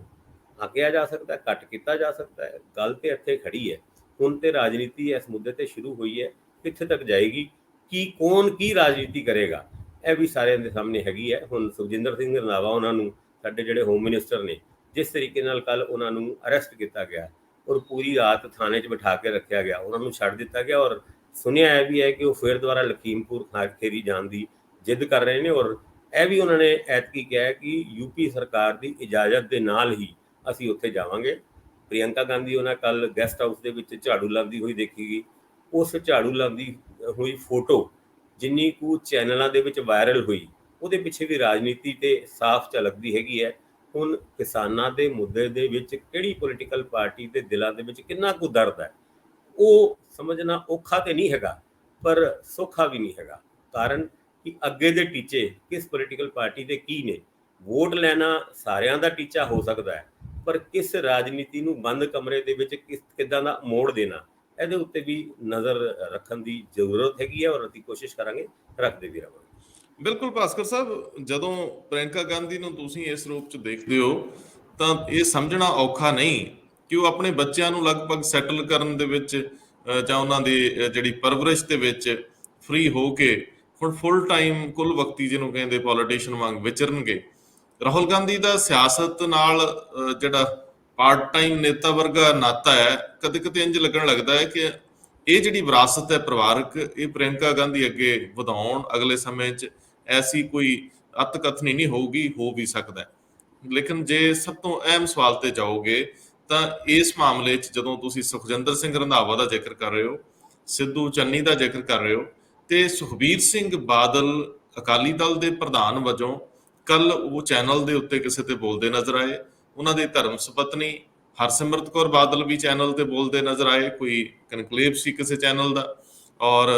ਆਕਿਆ ਜਾ ਸਕਦਾ, ਘੱਟ ਕੀਤਾ ਜਾ ਸਕਦਾ ਹੈ? ਗੱਲ ਤੇ ਇੱਥੇ ਖੜੀ ਹੈ। ਹੁਣ ਤੇ ਰਾਜਨੀਤੀ ਇਸ ਮੁੱਦੇ ਤੇ ਸ਼ੁਰੂ ਹੋਈ ਹੈ, ਕਿੱਥੇ ਤੱਕ ਜਾਏਗੀ, ਕੌਣ ਕੀ ਰਾਜਨੀਤੀ ਕਰੇਗਾ, ਇਹ ਵੀ ਸਾਰਿਆਂ ਦੇ ਸਾਹਮਣੇ ਹੈਗੀ ਹੈ। ਹੁਣ ਸੁਖਜਿੰਦਰ ਸਿੰਘ ਰੰਧਾਵਾ ਉਹਨਾਂ ਨੂੰ, ਸਾਡੇ ਜਿਹੜੇ ਹੋਮ ਮਿਨਿਸਟਰ ਨੇ, ਜਿਸ ਤਰੀਕੇ ਨਾਲ ਕੱਲ ਉਹਨਾਂ ਨੂੰ ਅਰੈਸਟ ਕੀਤਾ ਗਿਆ ਔਰ ਪੂਰੀ ਰਾਤ ਥਾਣੇ 'ਚ ਬਿਠਾ ਕੇ ਰੱਖਿਆ ਗਿਆ, ਉਹਨਾਂ ਨੂੰ ਛੱਡ ਦਿੱਤਾ ਗਿਆ। ਔਰ ਸੁਣਿਆ ਇਹ ਵੀ ਹੈ ਕਿ ਉਹ ਫਿਰ ਦੁਬਾਰਾ ਲਖੀਮਪੁਰ ਖੀਰੀ ਜਾਣ ਦੀ ਜਿੱਦ ਕਰ ਰਹੇ ਨੇ। ਔਰ ਇਹ ਵੀ ਉਹਨਾਂ ਨੇ ਐਤਕੀ ਕਿਹਾ ਕਿ ਯੂਪੀ ਸਰਕਾਰ ਦੀ ਇਜਾਜ਼ਤ ਦੇ ਨਾਲ ਹੀ ਅਸੀਂ ਉੱਥੇ ਜਾਵਾਂਗੇ। ਪ੍ਰਿਯੰਕਾ ਗਾਂਧੀ ਉਹਨਾਂ ਕੱਲ ਗੈਸਟ ਹਾਊਸ ਦੇ ਵਿੱਚ ਝਾੜੂ ਲਾਉਂਦੀ ਹੋਈ ਦੇਖੀ ਗਈ। ਉਸ ਝਾੜੂ ਲਾਉਂਦੀ ਹੋਈ ਫੋਟੋ ਜਿੰਨੀ ਕੁ ਚੈਨਲਾਂ ਦੇ ਵਿੱਚ ਵਾਇਰਲ ਹੋਈ, ਉਹਦੇ ਪਿੱਛੇ ਵੀ ਰਾਜਨੀਤੀ ਤੇ ਸਾਫ਼ ਝਲਕਦੀ ਹੈਗੀ ਹੈ। ਹੁਣ ਕਿਸਾਨਾਂ ਦੇ ਮੁੱਦੇ ਦੇ ਵਿੱਚ ਕਿਹੜੀ ਪੋਲੀਟੀਕਲ ਪਾਰਟੀ ਦੇ ਦਿਲਾਂ ਦੇ ਵਿੱਚ ਕਿੰਨਾ ਕੁ ਦਰਦ ਹੈ, ਉਹ ਸਮਝਣਾ ਔਖਾ ਤੇ ਨਹੀਂ ਹੈਗਾ, ਪਰ ਸੌਖਾ ਵੀ ਨਹੀਂ ਹੈਗਾ। ਕਾਰਨ ਕਿ ਅੱਗੇ ਦੇ ਟੀਚੇ ਕਿਸ ਪੋਲੀਟੀਕਲ ਪਾਰਟੀ ਦੇ ਕੀ ਨੇ। ਵੋਟ ਲੈਣਾ ਸਾਰਿਆਂ ਦਾ ਟੀਚਾ ਹੋ ਸਕਦਾ ਹੈ, ਪਰ ਕਿਸ ਰਾਜਨੀਤੀ ਨੂੰ ਬੰਦ ਕਮਰੇ ਦੇ ਵਿੱਚ ਕਿੱਦਾਂ ਦਾ ਮੋੜ ਦੇਣਾ, ਇਹਦੇ ਉੱਤੇ ਵੀ ਨਜ਼ਰ ਰੱਖਣ ਦੀ ਜ਼ਰੂਰਤ ਹੈਗੀ ਹੈ। ਔਰ ਅਸੀਂ ਕੋਸ਼ਿਸ਼ ਕਰਾਂਗੇ, ਰੱਖਦੇ ਵੀ ਰਹਾਂਗੇ। ਬਿਲਕੁਲ ਭਾਸਕਰ ਸਾਹਿਬ, ਜਦੋਂ ਪ੍ਰਿਯੰਕਾ ਗਾਂਧੀ ਨੂੰ ਤੁਸੀਂ ਇਸ ਰੂਪ 'ਚ ਦੇਖਦੇ ਹੋ ਤਾਂ ਇਹ ਸਮਝਣਾ ਔਖਾ ਨਹੀਂ ਕਿ ਉਹ ਆਪਣੇ ਬੱਚਿਆਂ ਨੂੰ ਲਗਭਗ ਸੈਟਲ ਕਰਨ ਦੇ ਵਿੱਚ ਜਾਂ ਉਹਨਾਂ ਦੀ ਜਿਹੜੀ ਪਰਵਰਿਸ਼ ਦੇ ਵਿੱਚ ਫ੍ਰੀ ਹੋ ਕੇ ਹੁਣ ਫੁੱਲ ਟਾਈਮ ਕੁੱਲ ਵਕਤੀ ਜਿਹਨੂੰ ਕਹਿੰਦੇ ਪੋਲੀਟੀਸ਼ੀਅਨ ਵਾਂਗ ਵਿਚਰਨਗੇ। ਰਾਹੁਲ ਗਾਂਧੀ ਦਾ ਸਿਆਸਤ ਨਾਲ ਜਿਹੜਾ ਪਾਰਟ ਟਾਈਮ ਨੇਤਾ ਵਰਗਾ ਨਾਤਾ ਹੈ, ਕਦੇ ਕਦੇ ਇੰਝ ਲੱਗਣ ਲੱਗਦਾ ਹੈ ਕਿ ਇਹ ਜਿਹੜੀ ਵਿਰਾਸਤ ਹੈ ਪਰਿਵਾਰਕ, ਇਹ ਪ੍ਰਿਯੰਕਾ ਗਾਂਧੀ ਅੱਗੇ ਵਧਾਉਣ ਅਗਲੇ ਸਮੇਂ 'ਚ ਐਸੀ ਕੋਈ ਅਤਕਥਨੀ ਨਹੀਂ ਹੋਊਗੀ, ਹੋ ਵੀ ਸਕਦਾ। ਲੇਕਿਨ ਜੇ ਸਭ ਤੋਂ ਅਹਿਮ ਸਵਾਲ ਤੇ ਜਾਓਗੇ ਤਾਂ ਇਸ ਮਾਮਲੇ 'ਚ ਜਦੋਂ ਤੁਸੀਂ ਸੁਖਜਿੰਦਰ ਸਿੰਘ ਰੰਧਾਵਾ ਦਾ ਜ਼ਿਕਰ ਕਰ ਰਹੇ ਹੋ, ਸਿੱਧੂ ਚੰਨੀ ਦਾ ਜ਼ਿਕਰ ਕਰ ਰਹੇ ਹੋ, ਤੇ ਸੁਖਬੀਰ ਸਿੰਘ ਬਾਦਲ ਅਕਾਲੀ ਦਲ ਦੇ ਪ੍ਰਧਾਨ ਵਜੋਂ ਕੱਲ ਉਹ ਚੈਨਲ ਦੇ ਉੱਤੇ ਕਿਸੇ ਤੇ ਬੋਲਦੇ ਨਜ਼ਰ ਆਏ। ਉਹਨਾਂ ਦੀ ਧਰਮ ਸੁਪਤਨੀ ਹਰਸਿਮਰਤ ਕੌਰ ਬਾਦਲ ਵੀ ਚੈਨਲ ਤੇ ਬੋਲਦੇ ਨਜ਼ਰ ਆਏ, ਕੋਈ ਕਨਕਲੇਵ ਸੀ ਕਿਸੇ ਚੈਨਲ ਦਾ, ਔਰ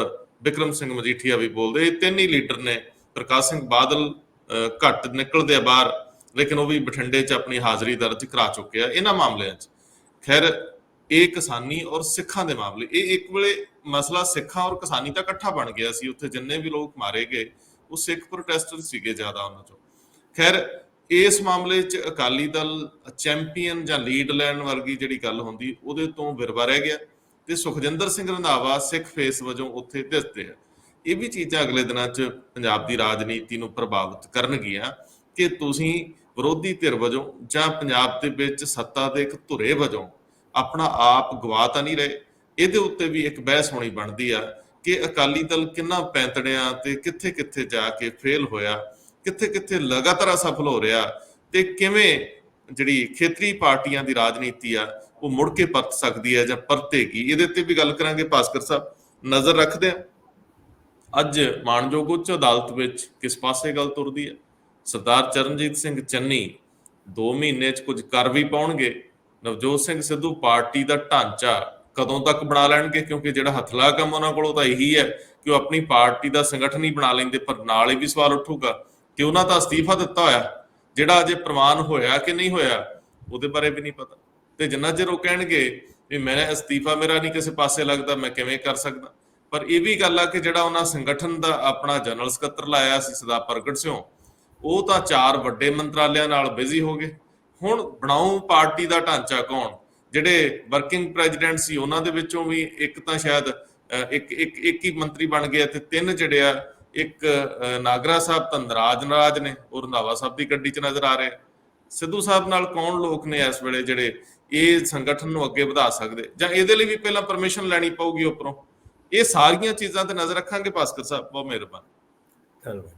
ਬਿਕਰਮ ਸਿੰਘ ਮਜੀਠੀਆ ਵੀ ਬੋਲਦੇ। ਇਹ ਤਿੰਨ ਹੀ ਲੀਡਰ ਨੇ। ਪ੍ਰਕਾਸ਼ ਸਿੰਘ ਬਾਦਲ ਘੱਟ ਨਿਕਲਦੇ ਆ ਬਾਹਰ, ਲੇਕਿਨ ਉਹ ਵੀ ਬਠਿੰਡੇ 'ਚ ਆਪਣੀ ਹਾਜ਼ਰੀ ਦਰਜ ਕਰਾ ਚੁੱਕੇ ਆ ਇਹਨਾਂ ਮਾਮਲਿਆਂ 'ਚ। ਖੈਰ, ਇਹ ਕਿਸਾਨੀ ਔਰ ਸਿੱਖਾਂ ਦੇ ਮਾਮਲੇ, ਇਹ ਇੱਕ ਵੇਲੇ ਮਸਲਾ ਸਿੱਖਾਂ ਔਰ ਕਿਸਾਨੀ ਦਾ ਇਕੱਠਾ ਬਣ ਗਿਆ ਸੀ। ਉੱਥੇ ਜਿੰਨੇ ਵੀ ਲੋਕ ਮਾਰੇ ਗਏ ਉਹ ਸਿੱਖ ਪ੍ਰੋਟੈਸਟਰ ਸੀਗੇ ਜ਼ਿਆਦਾ ਉਹਨਾਂ 'ਚੋਂ। ਖੈਰ, ਇਸ ਮਾਮਲੇ 'ਚ ਅਕਾਲੀ ਦਲ ਚੈਂਪੀਅਨ ਜਾਂ ਲੀਡ ਲੈਣ ਵਰਗੀ ਜਿਹੜੀ ਗੱਲ ਹੁੰਦੀ, ਉਹਦੇ ਤੋਂ ਵਿਰਵਾ ਰਹਿ ਗਿਆ ਤੇ ਸੁਖਜਿੰਦਰ ਸਿੰਘ ਰੰਧਾਵਾ ਸਿੱਖ ਫੇਸ ਵਜੋਂ ਉੱਥੇ ਦਿਸਦੇ ਆ। ਇਹ ਵੀ ਚੀਜ਼ਾਂ ਅਗਲੇ ਦਿਨਾਂ 'ਚ ਪੰਜਾਬ ਦੀ ਰਾਜਨੀਤੀ ਨੂੰ ਪ੍ਰਭਾਵਿਤ ਕਰਨਗੀਆਂ ਕਿ ਤੁਸੀਂ ਵਿਰੋਧੀ ਧਿਰ ਵਜੋਂ ਜਾਂ ਪੰਜਾਬ ਦੇ ਵਿੱਚ ਸੱਤਾ ਦੇ ਇੱਕ ਧੁਰੇ ਵਜੋਂ ਆਪਣਾ ਆਪ ਗਵਾ ਤਾਂ ਨਹੀਂ ਰਹੇ। ਇਹਦੇ ਉੱਤੇ ਵੀ ਇੱਕ ਬਹਿਸ ਹੋਣੀ ਬਣਦੀ ਆ ਕਿ ਅਕਾਲੀ ਦਲ ਕਿੰਨਾ ਪੈਂਤੜਿਆਂ ਤੇ ਕਿੱਥੇ ਕਿੱਥੇ ਜਾ ਕੇ ਫੇਲ ਹੋਇਆ, ਕਿੱਥੇ ਕਿੱਥੇ ਲਗਾਤਾਰ ਅਸਫਲ ਹੋ ਰਿਹਾ, ਤੇ ਕਿਵੇਂ ਜਿਹੜੀ ਖੇਤਰੀ ਪਾਰਟੀਆਂ ਦੀ ਰਾਜਨੀਤੀ ਆ ਉਹ ਮੁੜ ਕੇ ਪਰਤ ਸਕਦੀ ਹੈ ਜਾਂ ਪਰਤੇਗੀ। ਇਹਦੇ ਤੇ ਵੀ ਗੱਲ ਕਰਾਂਗੇ ਭਾਸਕਰ ਸਾਹਿਬ। ਨਜ਼ਰ ਰੱਖਦੇ ਆ ਅੱਜ ਮਾਣਯੋਗ ਉੱਚ ਅਦਾਲਤ ਵਿੱਚ ਕਿਸ ਪਾਸੇ ਗੱਲ ਤੁਰਦੀ ਹੈ। ਸਰਦਾਰ ਚਰਨਜੀਤ ਸਿੰਘ ਚੰਨੀ 2 ਮਹੀਨੇ 'ਚ ਕੁਝ ਕਰ ਵੀ ਪਾਉਣਗੇ। ਨਵਜੋਤ ਸਿੰਘ ਸਿੱਧੂ ਪਾਰਟੀ ਦਾ ਢਾਂਚਾ ਕਦੋਂ ਤੱਕ ਬਣਾ ਲੈਣਗੇ, ਕਿਉਂਕਿ ਜਿਹੜਾ ਹਥਲਾ ਕੰਮ ਉਹਨਾਂ ਕੋਲੋਂ ਤਾਂ ਇਹੀ ਹੈ ਕਿ ਉਹ ਆਪਣੀ ਪਾਰਟੀ ਦਾ ਸੰਗਠਨ ਹੀ ਬਣਾ ਲੈਂਦੇ। ਪਰ ਨਾਲ ਇਹ ਵੀ ਸਵਾਲ ਉੱਠੂਗਾ ਕਿ ਉਹਨਾਂ ਦਾ ਅਸਤੀਫਾ ਦਿੱਤਾ ਹੋਇਆ, ਜਿਹੜਾ ਅਜੇ ਪ੍ਰਵਾਨ ਹੋਇਆ ਕਿ ਨਹੀਂ ਹੋਇਆ ਉਹਦੇ ਬਾਰੇ ਵੀ ਨਹੀਂ ਪਤਾ। ਤੇ ਜਿੰਨਾ ਚਿਰ ਉਹ ਕਹਿਣਗੇ ਵੀ ਮੈਂ ਅਸਤੀਫਾ ਮੇਰਾ ਨਹੀਂ ਕਿਸੇ ਪਾਸੇ ਲੱਗਦਾ, ਮੈਂ ਕਿਵੇਂ ਕਰ ਸਕਦਾ। ਪਰ ਇਹ ਵੀ ਗੱਲ ਆ ਕਿ ਜਿਹੜਾ ਉਹਨਾਂ ਸੰਗਠਨ ਦਾ ਆਪਣਾ ਜਨਰਲ ਸਕੱਤਰ ਲਾਇਆ ਸੀ ਸਰਦਾਰ ਪ੍ਰਗਟ ਸਿੰਘ, ਉਹ ਤਾਂ 4 ਵੱਡੇ ਮੰਤਰਾਲਿਆਂ ਨਾਲ ਬਿਜ਼ੀ ਹੋ ਗਏ। ਹੁਣ ਬਣਾਉ ਪਾਰਟੀ ਦਾ ਢਾਂਚਾ ਕੌਣ? ਜਿਹੜੇ ਵਰਕਿੰਗ ਪ੍ਰੈਜ਼ੀਡੈਂਟ ਸੀ ਉਹਨਾਂ ਦੇ ਵਿੱਚੋਂ ਵੀ ਇੱਕ ਤਾਂ ਸ਼ਾਇਦ ਇੱਕ ਹੀ ਮੰਤਰੀ ਬਣ ਗਿਆ ਤੇ 3 ਜਿਹੜੇ ਆ, ਇੱਕ ਨਾਗਰਾ ਸਾਹਿਬ ਧਨਰਾਜ ਨੇ ਔਰ ਰੰਧਾਵਾ ਸਾਹਿਬ ਦੀ ਗੱਡੀ 'ਚ ਨਜ਼ਰ ਆ ਰਹੇ। ਸਿੱਧੂ ਸਾਹਿਬ ਨਾਲ ਕੌਣ ਲੋਕ ਨੇ ਇਸ ਵੇਲੇ ਜਿਹੜੇ ਇਹ ਸੰਗਠਨ ਨੂੰ ਅੱਗੇ ਵਧਾ ਸਕਦੇ, ਜਾਂ ਇਹਦੇ ਲਈ ਵੀ ਪਹਿਲਾਂ ਪਰਮਿਸ਼ਨ ਲੈਣੀ ਪਊਗੀ ਉੱਪਰੋਂ? ਇਹ ਸਾਰੀਆਂ ਚੀਜ਼ਾਂ ਤੇ ਨਜ਼ਰ ਰੱਖਾਂਗੇ ਭਾਸਕਰ ਸਾਹਿਬ। ਬਹੁਤ ਮਿਹਰਬਾਨੀ, ਧੰਨਵਾਦ।